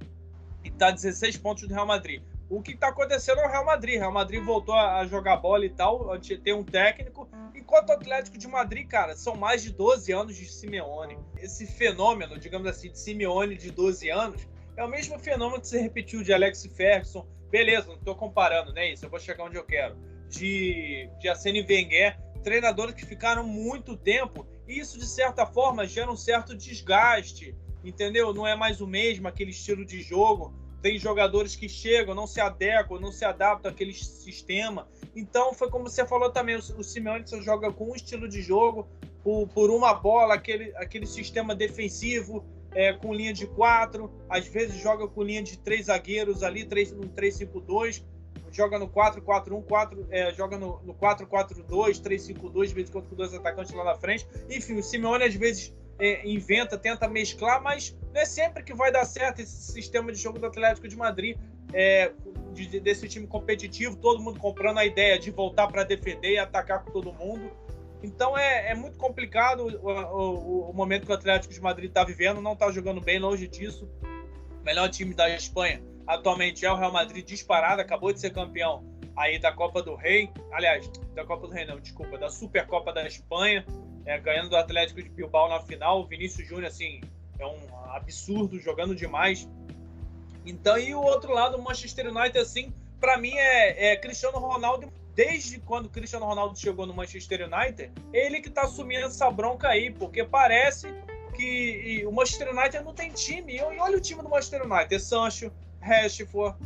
e está 16 pontos do Real Madrid. O que está acontecendo é o Real Madrid. O Real Madrid voltou a jogar bola e tal, tem um técnico, enquanto o Atlético de Madrid, cara, são mais de 12 anos de Simeone. Esse fenômeno, digamos assim, de Simeone de 12 anos, é o mesmo fenômeno que se repetiu de Alex Ferguson. Beleza, não estou comparando, né? Isso, eu vou chegar onde eu quero. De Arsène Wenger, treinadores que ficaram muito tempo, e isso, de certa forma, gera um certo desgaste, entendeu? Não é mais o mesmo, aquele estilo de jogo. Tem jogadores que chegam, não se adequam, não se adaptam àquele sistema. Então, foi como você falou também, o Simeone só joga com um estilo de jogo, por uma bola, aquele sistema defensivo, com linha de 4, às vezes joga com linha de 3 zagueiros ali, 3-5-2, joga no 4-4-1, joga no 4-4-2, 3-5-2, de vez em quando com 2 atacantes lá na frente. Enfim, o Simeone às vezes inventa, tenta mesclar, mas não é sempre que vai dar certo esse sistema de jogo do Atlético de Madrid, desse time competitivo, todo mundo comprando a ideia de voltar para defender e atacar com todo mundo. Então é muito complicado o momento que o Atlético de Madrid está vivendo, não está jogando bem, longe disso. O melhor time da Espanha atualmente é o Real Madrid, disparado, acabou de ser campeão aí da Copa do Rei, aliás, da Copa do Rei não, desculpa, da Supercopa da Espanha, ganhando do Atlético de Bilbao na final. O Vinícius Júnior, assim, é um absurdo, jogando demais. Então, e o outro lado, o Manchester United, assim, para mim é Cristiano Ronaldo. Desde quando o Cristiano Ronaldo chegou no Manchester United, ele que tá assumindo essa bronca aí, porque parece que o Manchester United não tem time. E olha o time do Manchester United: Sancho, Rashford,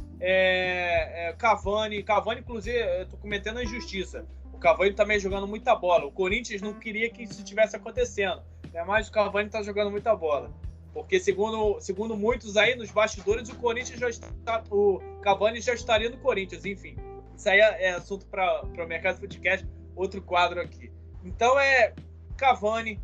Cavani, inclusive, eu tô cometendo a injustiça. O Cavani também jogando muita bola. O Corinthians não queria que isso estivesse acontecendo, né? Mas o Cavani tá jogando muita bola. Porque, segundo muitos aí nos bastidores, o Cavani já estaria no Corinthians, enfim. Isso aí é assunto para o Mercado Podcast, outro quadro aqui. Então Cavani,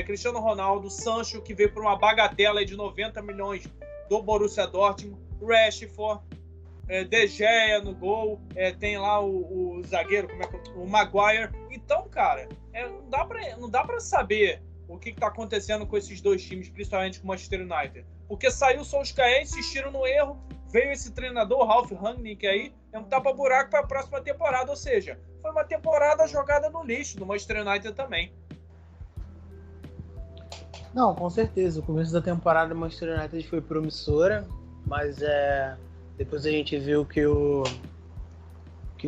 Cristiano Ronaldo, Sancho, que veio por uma bagatela de 90 milhões do Borussia Dortmund, Rashford, De Gea no gol, tem lá o zagueiro, o Maguire. Então, cara, não dá para saber o que está acontecendo com esses dois times, principalmente com o Manchester United. Porque saiu o Solskjaer, insistiram no erro, veio esse treinador, Ralf Rangnick aí, é um tapa-buraco para a próxima temporada. Ou seja, foi uma temporada jogada no lixo do Manchester United também. Não, com certeza. O começo da temporada do Manchester United foi promissora, mas depois a gente viu que o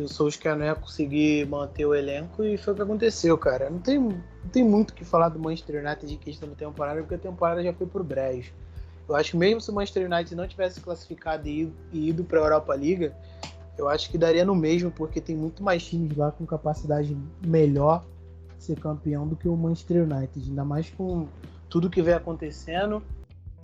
Solskjaer não ia conseguir manter o elenco e foi o que aconteceu, cara. Não tem muito o que falar do Manchester United de questão da temporada, porque a temporada já foi pro brejo. Eu acho que mesmo se o Manchester United não tivesse classificado e ido para a Europa League, eu acho que daria no mesmo, porque tem muito mais times lá com capacidade melhor de ser campeão do que o Manchester United, ainda mais com tudo que vem acontecendo.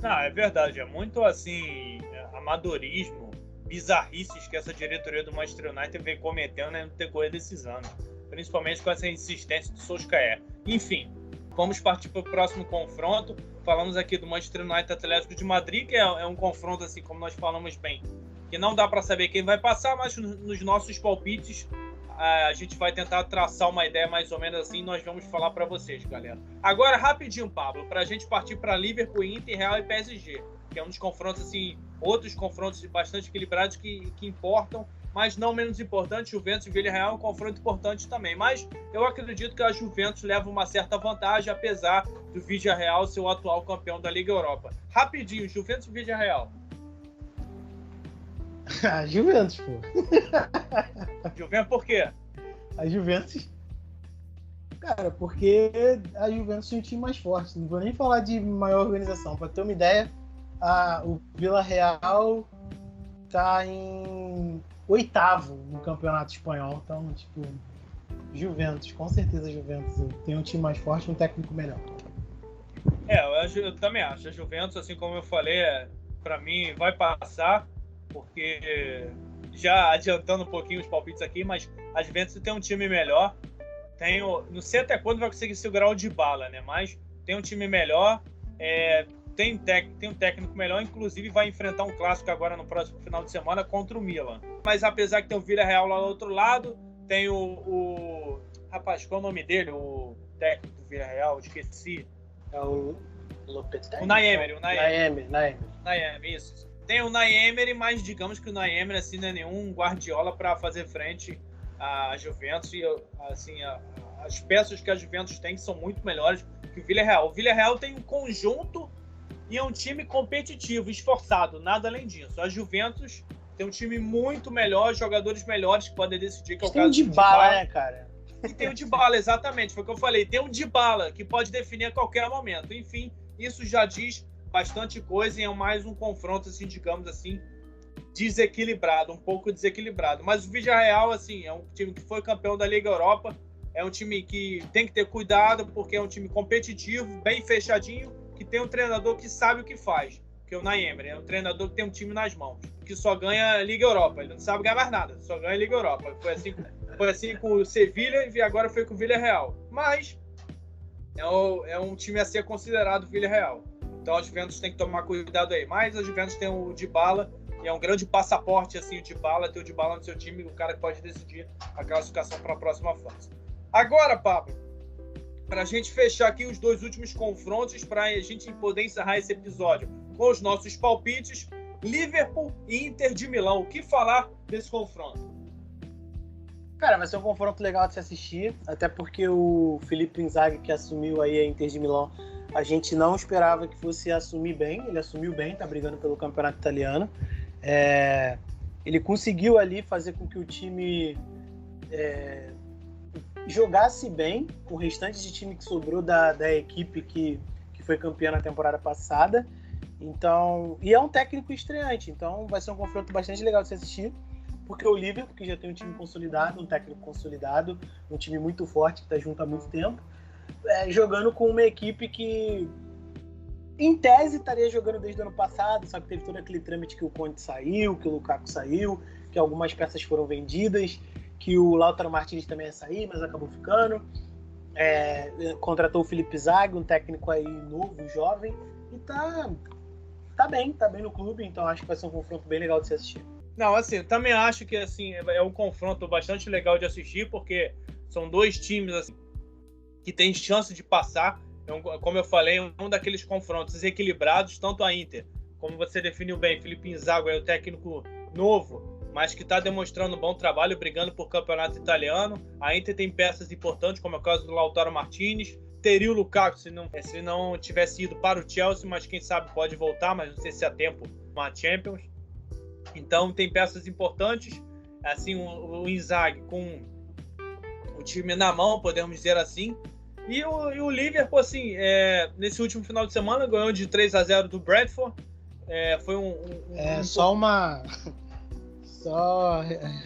Não, é verdade, é muito assim, amadorismo, bizarrices que essa diretoria do Manchester United vem cometendo no decorrer desses anos, principalmente com essa insistência do Solskjaer. Enfim, Vamos partir para o próximo confronto. Falamos aqui do Manchester United Atlético de Madrid, que é um confronto, assim como nós falamos bem, que não dá para saber quem vai passar, mas nos nossos palpites a gente vai tentar traçar uma ideia mais ou menos assim, nós vamos falar para vocês, galera. Agora, rapidinho, Pablo, para a gente partir para Liverpool, Inter, Real e PSG, que é um dos confrontos, assim, outros confrontos bastante equilibrados que importam, mas não menos importante. Juventus e Villarreal é um confronto importante também, mas eu acredito que a Juventus leva uma certa vantagem, apesar do Villarreal ser o atual campeão da Liga Europa. Rapidinho, Juventus e Villarreal. A Juventus, pô. Juventus por quê? A Juventus... Cara, porque a Juventus tem um time mais forte. Não vou nem falar de maior organização. Para ter uma ideia, o Villarreal tá em 8º no Campeonato Espanhol. Então, tipo, Juventus, com certeza Juventus tem um time mais forte e um técnico melhor. Eu também acho. A Juventus, assim como eu falei, para mim vai passar, porque já adiantando um pouquinho os palpites aqui, mas a Juventus tem um time melhor. Não sei até quando vai conseguir segurar o Dybala, né? Mas tem um time melhor, tem um técnico melhor, inclusive vai enfrentar um clássico agora no próximo final de semana contra o Milan. Mas apesar que tem o Villarreal lá do outro lado, tem o rapaz, qual é o nome dele? O técnico do Villarreal, esqueci. É o Lopetegui? O Naemery. Naemery, isso. Tem o Naemery, mas digamos que o Naemery assim, não é nenhum Guardiola para fazer frente à Juventus. E assim, as peças que a Juventus tem são muito melhores que o Villarreal. O Villarreal tem um conjunto e é um time competitivo, esforçado, nada além disso. A Juventus tem um time muito melhor, jogadores melhores que podem decidir, que é o caso do Dybala, né, cara? E tem o Dybala, exatamente, foi o que eu falei. Tem o Dybala, que pode definir a qualquer momento. Enfim, isso já diz bastante coisa e é mais um confronto, assim, digamos assim, desequilibrado, um pouco desequilibrado. Mas o Villarreal, assim, é um time que foi campeão da Liga Europa, é um time que tem que ter cuidado, porque é um time competitivo, bem fechadinho, que tem um treinador que sabe o que faz, que é o Naemery. É um treinador que tem um time nas mãos, que só ganha Liga Europa. Ele não sabe ganhar mais nada, só ganha Liga Europa. Foi assim com o Sevilha e agora foi com o Villarreal. Mas é um time a ser considerado Villarreal. Então a Juventus tem que tomar cuidado aí. Mas a Juventus tem o Dybala, e é um grande passaporte, assim, o Dybala, ter o Dybala no seu time, o cara que pode decidir a classificação para a próxima fase. Agora, Pablo, para a gente fechar aqui os dois últimos confrontos, para a gente poder encerrar esse episódio com os nossos palpites, Liverpool e Inter de Milão. O que falar desse confronto? Cara, vai ser um confronto legal de se assistir, até porque o Filippo Inzaghi, que assumiu aí a Inter de Milão, a gente não esperava que fosse assumir bem. Ele assumiu bem, tá brigando pelo campeonato italiano. Ele conseguiu ali fazer com que o time jogasse bem, o restante de time que sobrou da equipe que foi campeã na temporada passada. Então, e é um técnico estreante, então vai ser um confronto bastante legal de se assistir, porque o Liverpool, que já tem um time consolidado, um técnico consolidado, um time muito forte que está junto há muito tempo, jogando com uma equipe que, em tese, estaria jogando desde o ano passado, só que teve todo aquele trâmite que o Conte saiu, que o Lukaku saiu, que algumas peças foram vendidas, que o Lautaro Martinez também ia sair, mas acabou ficando. Contratou o Filippo Inzaghi, um técnico aí novo, jovem, e tá bem no clube, então acho que vai ser um confronto bem legal de se assistir. Não, assim, eu também acho que assim, é um confronto bastante legal de assistir, porque são dois times assim, que têm chance de passar. Como eu falei, um daqueles confrontos equilibrados, tanto a Inter, como você definiu bem, Filippo Inzaghi é o técnico novo, mas que está demonstrando um bom trabalho, brigando por campeonato italiano. A Inter tem peças importantes, como é o caso do Lautaro Martinez. Teria o Lukaku se não tivesse ido para o Chelsea, mas quem sabe pode voltar, mas não sei se há tempo na Champions. Então tem peças importantes, assim, o Inzaghi com o time na mão, podemos dizer assim. E o Liverpool, assim, nesse último final de semana, ganhou de 3-0 do Bradford. Foi Só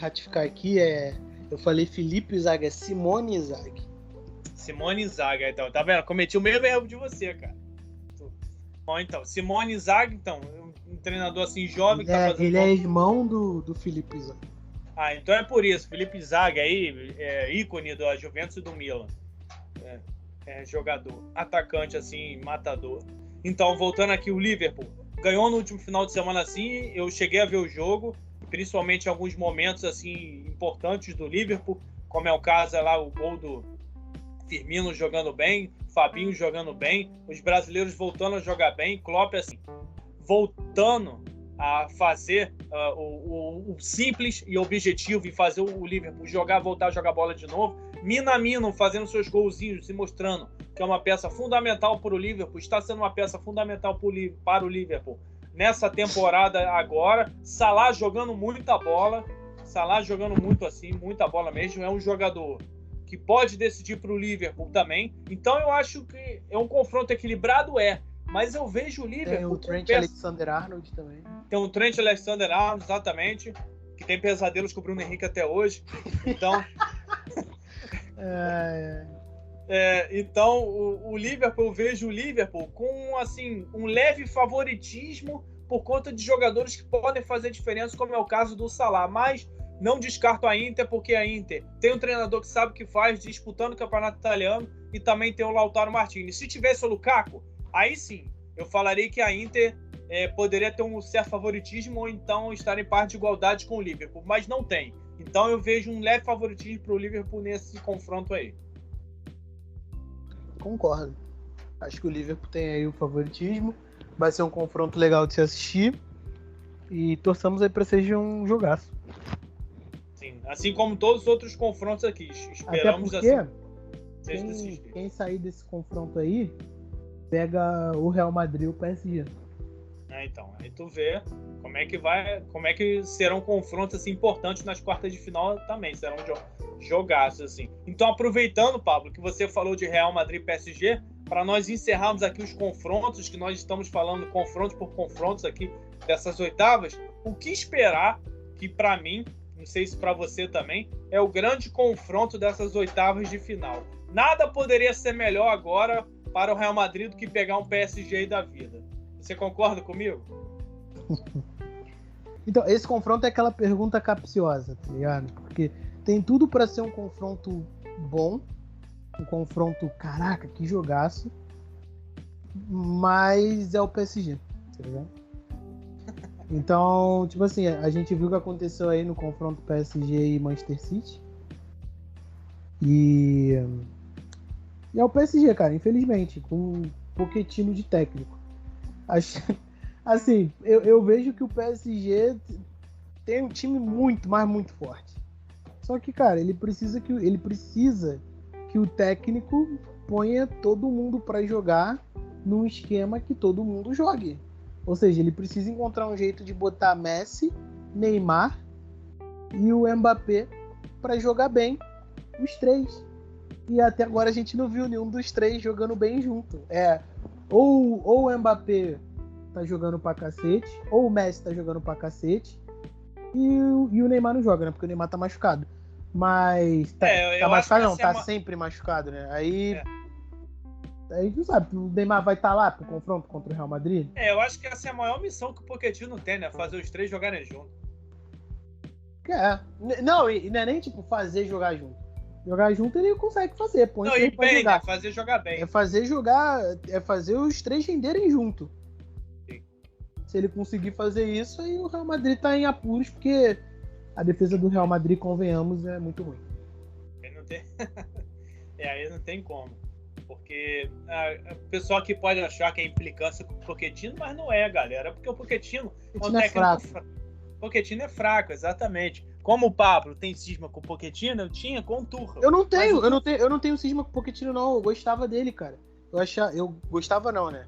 ratificar aqui, eu falei Filippo Inzaghi, é Simone Inzaghi. Simone Inzaghi, então, tá vendo? Cometi o mesmo erro de você, cara. Bom, então, Simone Inzaghi, então, um treinador assim jovem que tá fazendo. Ele é irmão do Filippo Inzaghi. Ah, então é por isso. Felipe Inzaghi aí, ícone da Juventus e do Milan. jogador, atacante assim, matador. Então, voltando aqui, o Liverpool ganhou no último final de semana assim, eu cheguei a ver o jogo, principalmente em alguns momentos assim importantes do Liverpool, como é o caso lá, o gol do Firmino jogando bem, Fabinho jogando bem, os brasileiros voltando a jogar bem, Klopp assim, voltando a fazer o simples e objetivo e fazer o Liverpool voltar a jogar bola de novo. Minamino fazendo seus golzinhos, se mostrando que é uma peça fundamental para o Liverpool, está sendo uma peça fundamental para o Liverpool nessa temporada agora. Salah jogando muita bola, Salah jogando muito assim, muita bola mesmo, é um jogador que pode decidir para o Liverpool também. Então eu acho que é um confronto equilibrado, mas eu vejo o Liverpool... Tem o Trent Alexander-Arnold também. Tem o Trent Alexander-Arnold, exatamente, que tem pesadelos com o Bruno Henrique até hoje. Então... então, o Liverpool, eu vejo o Liverpool com assim, um leve favoritismo por conta de jogadores que podem fazer diferença, como é o caso do Salah. Mas não descarto a Inter, porque a Inter tem um treinador que sabe o que faz, disputando o campeonato italiano, e também tem o Lautaro Martinez. Se tivesse o Lukaku, aí sim, eu falaria que a Inter poderia ter um certo favoritismo ou então estar em parte de igualdade com o Liverpool, mas não tem. Então eu vejo um leve favoritismo para o Liverpool nesse confronto aí. Concordo. Acho que o Liverpool tem aí o favoritismo. Vai ser um confronto legal de se assistir. E torçamos aí para seja um jogaço. Sim, assim como todos os outros confrontos aqui. Esperamos até porque quem sair desse confronto aí pega o Real Madrid e o PSG. Então, aí tu vê como é que serão confrontos assim, importantes nas quartas de final também, serão jogaços assim. Então, aproveitando, Pablo, que você falou de Real Madrid e PSG, para nós encerrarmos aqui os confrontos, que nós estamos falando confrontos por confrontos aqui dessas oitavas, o que esperar, que para mim, não sei se para você também, é o grande confronto dessas oitavas de final. Nada poderia ser melhor agora para o Real Madrid do que pegar um PSG aí da vida. Você concorda comigo? Então, esse confronto é aquela pergunta capciosa, tá ligado? Porque tem tudo para ser um confronto bom, um confronto, caraca, que jogaço, mas é o PSG, tá ligado? Então, tipo assim, a gente viu o que aconteceu aí no confronto PSG e Manchester City. E é o PSG, cara, infelizmente, com um Pochettino de técnico. Assim, eu vejo que o PSG tem um time muito, mas muito forte. Só que, cara, ele precisa que o técnico ponha todo mundo para jogar num esquema que todo mundo jogue. Ou seja, ele precisa encontrar um jeito de botar Messi, Neymar e o Mbappé para jogar bem, os três. E até agora a gente não viu nenhum dos três jogando bem junto. Ou o Mbappé tá jogando pra cacete, ou o Messi tá jogando pra cacete, e o Neymar não joga, né? Porque o Neymar tá machucado. Mas tá machucado não, tá sempre machucado, né? Aí tu sabe, o Neymar vai estar lá pro confronto contra o Real Madrid? Eu acho que essa é a maior missão que o Pochettino tem, né? Fazer os três jogarem junto. Não, e não é nem tipo fazer jogar junto. Jogar junto ele consegue fazer. Põe não, e bem, né? Fazer jogar bem. É fazer os três renderem junto. Sim. Se ele conseguir fazer isso, aí o Real Madrid tá em apuros, porque a defesa do Real Madrid, convenhamos, é muito ruim. Aí não tem como. Porque o pessoal aqui pode achar que é implicância com o Pochettino, mas não é, galera. Porque o Pochettino é um técnico fraco. O Pochettino é fraco, exatamente. Como o Pablo tem cisma com o Pochettino, eu tinha com o Tuchel. Eu não tenho cisma com o Pochettino, não. Eu gostava dele, cara. Eu gostava não, né?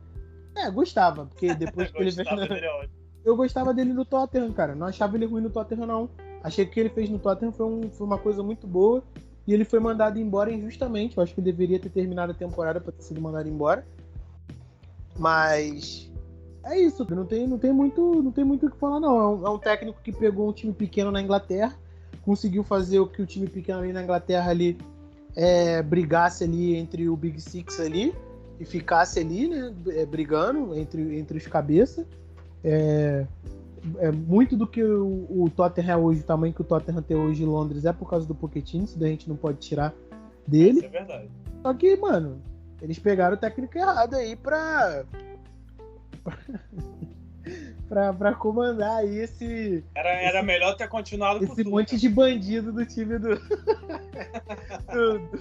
Gostava, porque depois que ele veio... Eu gostava dele no Tottenham, cara. Não achava ele ruim no Tottenham, não. Achei que o que ele fez no Tottenham foi uma coisa muito boa. E ele foi mandado embora injustamente. Eu acho que ele deveria ter terminado a temporada para ter sido mandado embora. Mas é isso. Não tem muito o que falar, não. É um técnico que pegou um time pequeno na Inglaterra, conseguiu fazer o que o time pequeno ali na Inglaterra ali brigasse ali entre o Big Six ali e ficasse ali, né, brigando entre os cabeças. Muito do que o Tottenham é hoje, o tamanho que o Tottenham tem hoje em Londres é por causa do Pochettino, isso daí a gente não pode tirar dele. Isso é verdade. Só que, mano, Eles pegaram o técnico errado aí pra comandar aí Era melhor ter continuado com esse tudo, monte cara. de bandido do time do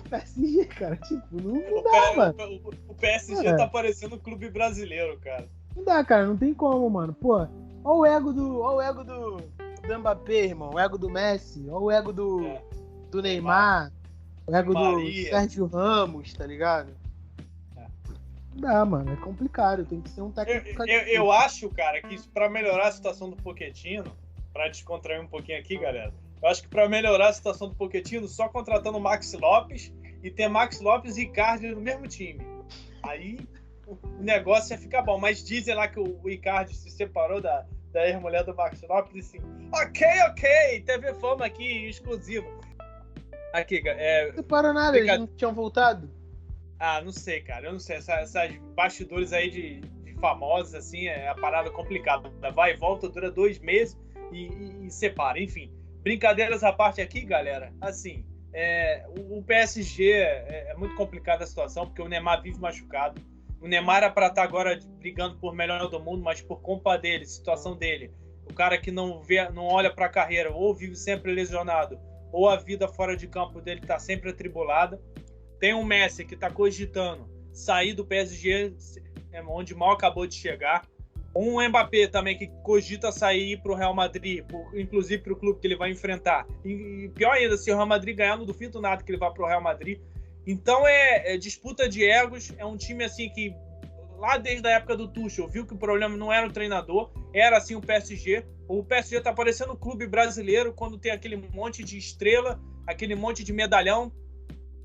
PSG, cara. Tipo, não dá, mano. O PSG tá parecendo um clube brasileiro, cara. Não dá, cara. Não tem como, mano. Pô, ó o ego do Mbappé, irmão. O ego do Messi. Ó o ego do Neymar. O ego do Sérgio Ramos, tá ligado? Não dá, mano. É complicado. Tem que ser um técnico. Eu acho, cara, que isso, pra melhorar a situação do Pochettino, pra descontrair um pouquinho aqui, galera, eu acho que pra melhorar a situação do Pochettino, só contratando o Maxi Lopes e ter Maxi Lopes e Icardi no mesmo time. Aí o negócio ia ficar bom. Mas dizem lá que o Icardi se separou da ex-mulher do Maxi Lopes e assim, ok, teve fama aqui exclusiva. Aqui, Não separou nada, eles não tinham voltado? Ah, não sei, cara. Eu não sei. Essas bastidores aí de famosos, assim, é a parada complicada. Vai e volta, dura 2 meses e separa. Enfim, brincadeiras à parte aqui, galera. Assim, o PSG é muito complicada a situação, porque o Neymar vive machucado. O Neymar era pra estar agora brigando por melhor do mundo, mas por culpa dele, situação dele. O cara que não olha pra carreira, ou vive sempre lesionado, ou a vida fora de campo dele tá sempre atribulada. Tem um Messi que está cogitando sair do PSG, onde mal acabou de chegar. Um Mbappé também que cogita sair e ir para o Real Madrid, inclusive para o clube que ele vai enfrentar. E pior ainda, se o Real Madrid ganhar, não duvido nada que ele vá para o Real Madrid. Então é disputa de egos. É um time assim que, lá desde a época do Tuchel, viu que o problema não era o treinador, era assim o PSG. O PSG está parecendo um clube brasileiro quando tem aquele monte de estrela, aquele monte de medalhão.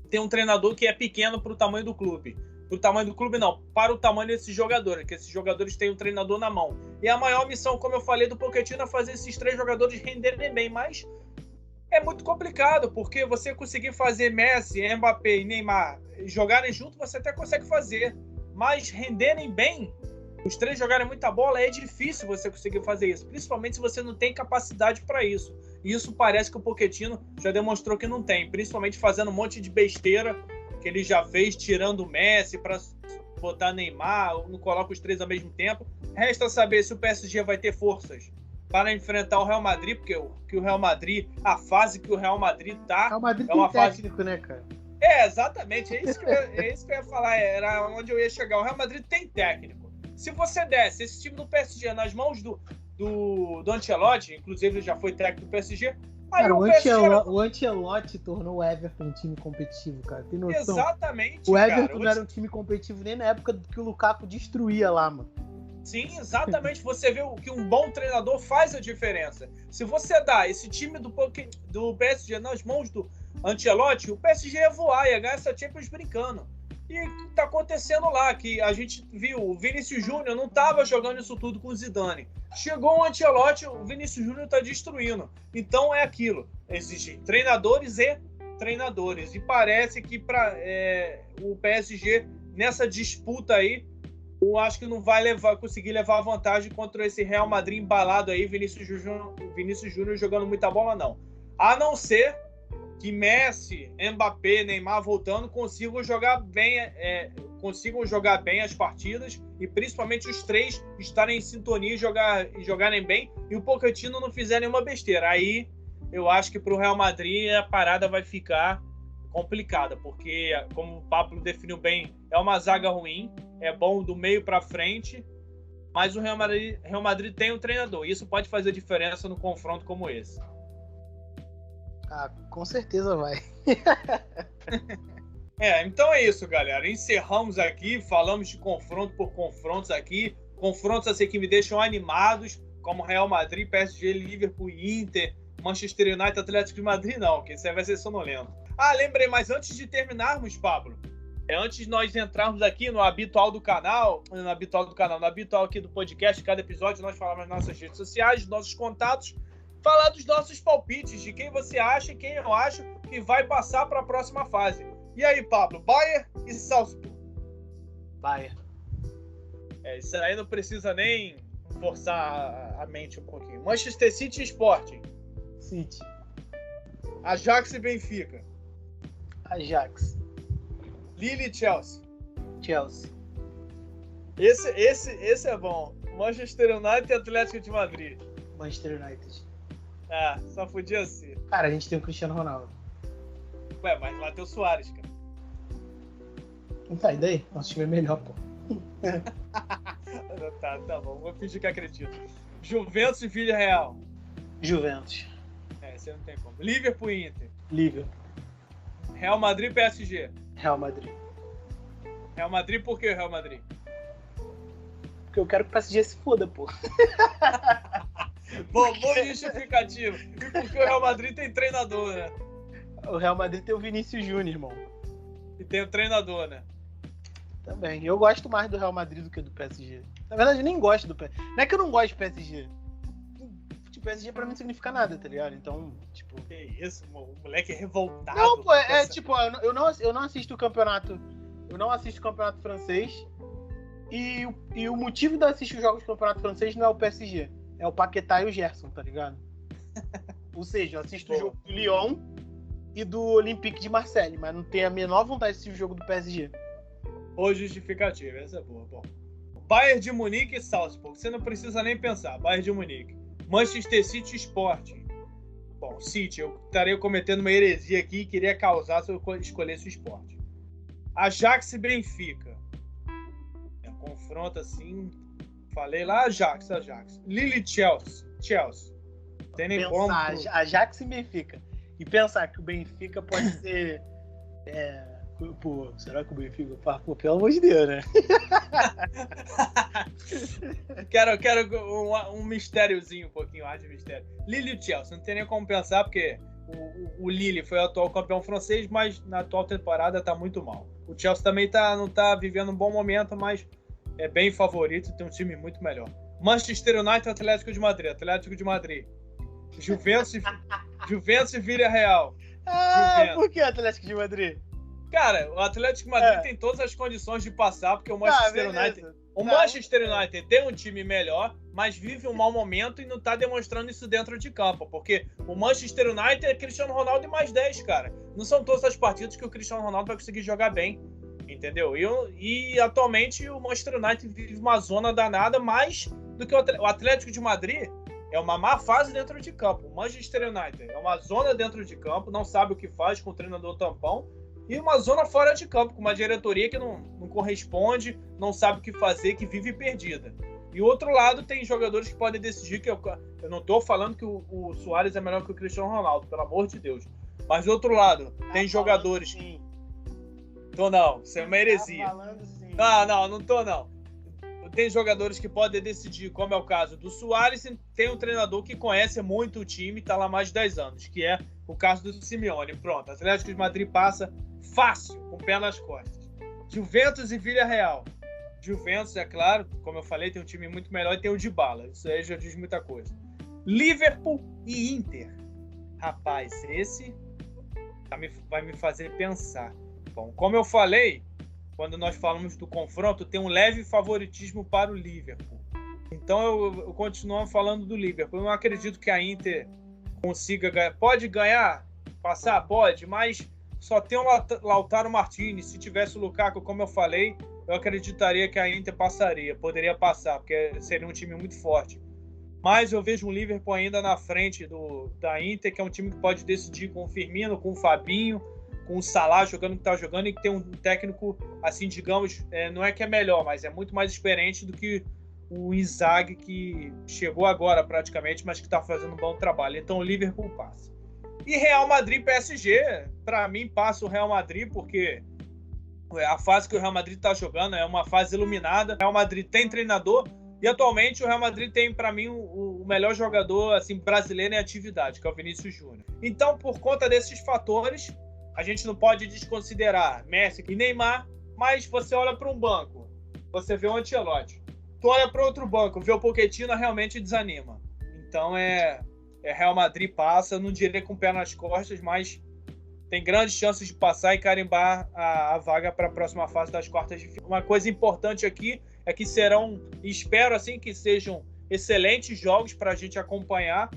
Tem um treinador que é pequeno para o tamanho do clube. Para o tamanho do clube, não. Para o tamanho desses jogadores, que esses jogadores têm um treinador na mão. E a maior missão, como eu falei, do Pochettino é fazer esses 3 jogadores renderem bem. Mas é muito complicado, porque você conseguir fazer Messi, Mbappé e Neymar jogarem junto, você até consegue fazer. Mas renderem bem, os 3 jogarem muita bola, é difícil você conseguir fazer isso. Principalmente se você não tem capacidade para isso. E isso parece que o Pochettino já demonstrou que não tem, principalmente fazendo um monte de besteira que ele já fez, tirando o Messi para botar Neymar, não coloca os 3 ao mesmo tempo. Resta saber se o PSG vai ter forças para enfrentar o Real Madrid, porque o Real Madrid, a fase que o Real Madrid tá... O Real Madrid é uma tem técnico, né, cara? Exatamente, é isso que eu ia falar, era onde eu ia chegar. O Real Madrid tem técnico. Se você desse esse time do PSG nas mãos do Ancelotti, inclusive ele já foi técnico do PSG. Aí cara, o Ancelotti tornou o Everton um time competitivo, cara. Tem noção? Exatamente. O Everton não era um time competitivo nem na época que o Lukaku destruía lá, mano. Sim, exatamente. Você vê que um bom treinador faz a diferença. Se você dá esse time do PSG nas mãos do Ancelotti, o PSG ia voar, ia ganhar essa Champions brincando. E tá acontecendo lá, que a gente viu, o Vinícius Júnior não tava jogando isso tudo com o Zidane. Chegou o Ancelotti, o Vinícius Júnior tá destruindo. Então é aquilo, existem treinadores e treinadores. E parece que o PSG, nessa disputa aí, eu acho que não vai conseguir levar vantagem contra esse Real Madrid embalado aí, Vinícius Júnior jogando muita bola, não. A não ser que Messi, Mbappé, Neymar voltando consigam jogar bem as partidas e principalmente os 3 estarem em sintonia e jogarem bem e o Pochettino não fizer nenhuma besteira. Aí eu acho que para o Real Madrid a parada vai ficar complicada, porque como o Pablo definiu bem, é uma zaga ruim, é bom do meio para frente, mas o Real Madrid tem um treinador e isso pode fazer diferença no confronto como esse. Ah, com certeza vai. Então é isso, galera. Encerramos aqui, falamos de confronto por confrontos aqui. Confrontos assim que me deixam animados, como Real Madrid, PSG, Liverpool, Inter, Manchester United, Atlético de Madrid, não, que isso aí vai ser sonolento. Lembrei, mas antes de terminarmos, Pablo, antes de nós entrarmos aqui no habitual aqui do podcast, cada episódio nós falamos nas nossas redes sociais, dos nossos contatos, falar dos nossos palpites, de quem você acha e quem eu acho que vai passar para a próxima fase. E aí, Pablo, Bayern e Salzburg? Bayern. Isso aí não precisa nem forçar a mente um pouquinho. Manchester City e Sporting? City. Ajax e Benfica? Ajax. Lille e Chelsea? Chelsea. Esse é bom. Manchester United e Atlético de Madrid. Manchester United. Ah, só podia ser. Cara, a gente tem o Cristiano Ronaldo. Ué, mas lá tem o Suárez, cara. Tá, e daí? Nosso time é melhor, pô. Tá bom. Vou fingir que acredito. Juventus e Villarreal. Juventus. Você não tem como. Liverpool e Inter. Liverpool. Real Madrid e PSG. Real Madrid. Real Madrid, por que Real Madrid? Porque eu quero que o PSG se foda, pô. Bom justificativo. E porque o Real Madrid tem treinador, né? O Real Madrid tem o Vinícius Júnior, irmão. E tem o treinador, né? Também. Eu gosto mais do Real Madrid do que do PSG. Na verdade, eu nem gosto do PSG. Não é que eu não gosto do PSG. O PSG pra mim não significa nada, tá ligado? Então, tipo... Que isso, o moleque é revoltado. Não, pô, tipo, eu não assisto o campeonato... Eu não assisto o campeonato francês. E o motivo de eu assistir os jogos do campeonato francês não é o PSG. É o Paquetá e o Gerson, tá ligado? Ou seja, eu assisto o jogo do Lyon e do Olympique de Marseille, mas não tenho a menor vontade de assistir o jogo do PSG. Ou justificativa, essa é boa. Bom, Bayern de Munique e Salzburg. Você não precisa nem pensar. Bayern de Munique. Manchester City e Sporting. Bom, City, eu estaria cometendo uma heresia aqui e queria causar se eu escolhesse o Sporting. Ajax e Benfica. Confronto assim. Falei lá, Ajax. Lille e Chelsea. Tem nem como. Ajax e Benfica. E pensar que o Benfica pode ser. Pô, será que o Benfica. Pô, pelo amor de Deus, né? quero um mistériozinho, um pouquinho, ar de mistério. Lille e Chelsea, não tem nem como pensar, porque o Lille foi o atual campeão francês, mas na atual temporada tá muito mal. O Chelsea também não tá vivendo um bom momento, mas é bem favorito, tem um time muito melhor. Manchester United e Atlético de Madrid. Juventus e Villarreal. Por que Atlético de Madrid? Cara, o Atlético de Madrid tem todas as condições de passar, porque o Manchester United... O Manchester United tem um time melhor, mas vive um mau momento e não tá demonstrando isso dentro de campo, porque o Manchester United é Cristiano Ronaldo e mais 10, cara. Não são todas as partidas que o Cristiano Ronaldo vai conseguir jogar bem, entendeu? E atualmente o Manchester United vive uma zona danada, mais do que o Atlético de Madrid é uma má fase dentro de campo. O Manchester United é uma zona dentro de campo, não sabe o que faz com o treinador tampão, e uma zona fora de campo, com uma diretoria que não corresponde, não sabe o que fazer, que vive perdida. E o outro lado tem jogadores que podem decidir, que eu não estou falando que o Suárez é melhor que o Cristiano Ronaldo, pelo amor de Deus. Mas do outro lado, tem jogadores... Sim. Tô não, isso é uma heresia. Falando sim. Não tô não. Tem jogadores que podem decidir, como é o caso do Suárez, e tem um treinador que conhece muito o time, está lá há mais de 10 anos, que é o caso do Simeone. Pronto, Atlético de Madrid passa fácil, com o pé nas costas. Juventus e Villarreal. Juventus, é claro, como eu falei, tem um time muito melhor e tem o Dybala. Isso aí já diz muita coisa. Liverpool e Inter. Rapaz, esse vai me fazer pensar. Bom, como eu falei, quando nós falamos do confronto, tem um leve favoritismo para o Liverpool. Então eu continuo falando do Liverpool. Eu não acredito que a Inter consiga ganhar. Pode ganhar? Passar? Pode, mas só tem o Lautaro Martinez. Se tivesse o Lukaku, como eu falei, eu acreditaria que a Inter passaria. Poderia passar, porque seria um time muito forte. Mas eu vejo um Liverpool ainda na frente da Inter, que é um time que pode decidir com o Firmino, com o Fabinho, com o Salah jogando o que está jogando, e que tem um técnico, assim, digamos, não é que é melhor, mas é muito mais experiente do que o Inzaghi, que chegou agora praticamente, mas que está fazendo um bom trabalho. Então o Liverpool passa. E Real Madrid e PSG, para mim passa o Real Madrid, porque a fase que o Real Madrid está jogando é uma fase iluminada. O Real Madrid tem treinador, e atualmente o Real Madrid tem, para mim, o melhor jogador assim, brasileiro em atividade, que é o Vinícius Júnior. Então, por conta desses fatores, a gente não pode desconsiderar Messi e Neymar, mas você olha para um banco, você vê o Ancelotti. Tu olha para outro banco, vê o Pochettino, realmente desanima. Então Real Madrid passa, não diria com o pé nas costas, mas tem grandes chances de passar e carimbar a vaga para a próxima fase das quartas de final. Uma coisa importante aqui é que serão, espero assim, que sejam excelentes jogos para a gente acompanhar,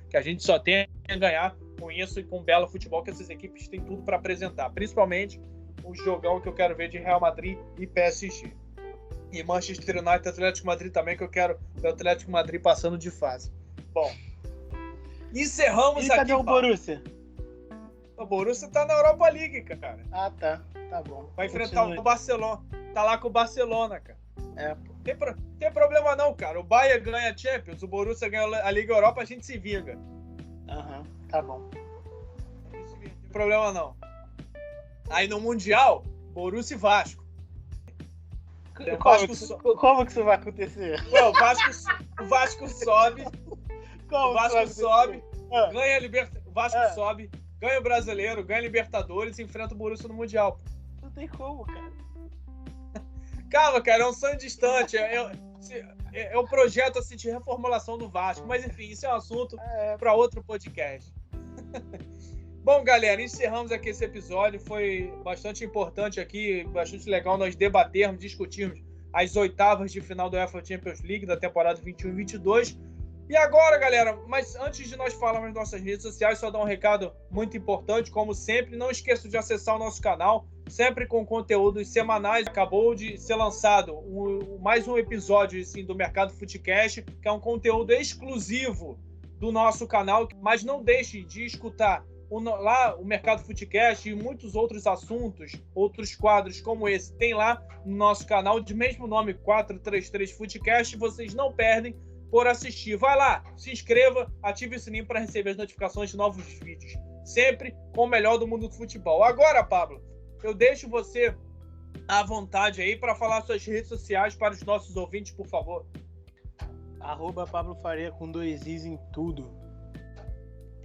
que a gente só tem a ganhar com isso e com o belo futebol que essas equipes têm tudo para apresentar, principalmente o jogão que eu quero ver de Real Madrid e PSG. E Manchester United e Atlético Madrid também, que eu quero ver o Atlético Madrid passando de fase. Bom, encerramos aqui. E cadê o Borussia? O Borussia tá na Europa League, cara. Ah, tá. Tá bom. Vai enfrentar o Barcelona. Tá lá com o Barcelona, cara. Tem problema não, cara. O Bayern ganha a Champions, o Borussia ganha a Liga Europa, a gente se vinga. Tá bom. Não tem problema não. Aí no Mundial, Borussia e Vasco. Como que isso vai acontecer? Pô, o Vasco sobe. O Vasco sobe, ganha o Vasco sobe, ganha o Brasileiro, ganha a Libertadores e enfrenta o Borussia no Mundial. Não tem como, cara. Calma, cara, é um sonho distante. É um projeto assim, de reformulação do Vasco. Mas enfim, isso é um assunto para outro podcast. Bom, galera, encerramos aqui esse episódio. Foi bastante importante aqui, bastante legal nós debatermos, discutirmos as oitavas de final da UEFA Champions League da temporada 21-22. E agora, galera, mas antes de nós falarmos nas nossas redes sociais, só dar um recado muito importante, como sempre, não esqueça de acessar o nosso canal, sempre com conteúdos semanais. Acabou de ser lançado mais um episódio assim, do Mercado Futecast, que é um conteúdo exclusivo do nosso canal, mas não deixe de escutar lá o Mercado Futecast e muitos outros assuntos, outros quadros como esse, tem lá no nosso canal, de mesmo nome, 433 Futecast, vocês não perdem por assistir. Vai lá, se inscreva, ative o sininho para receber as notificações de novos vídeos. Sempre com o melhor do mundo do futebol. Agora, Pablo, eu deixo você à vontade aí para falar suas redes sociais para os nossos ouvintes, por favor. @Pablo Faria com 2 Is em tudo.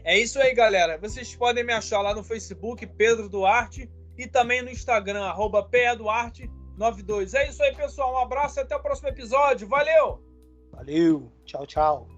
É isso aí, galera. Vocês podem me achar lá no Facebook, Pedro Duarte, e também no Instagram, @PeDuarte92. É isso aí, pessoal. Um abraço e até o próximo episódio. Valeu! Valeu! Tchau, tchau!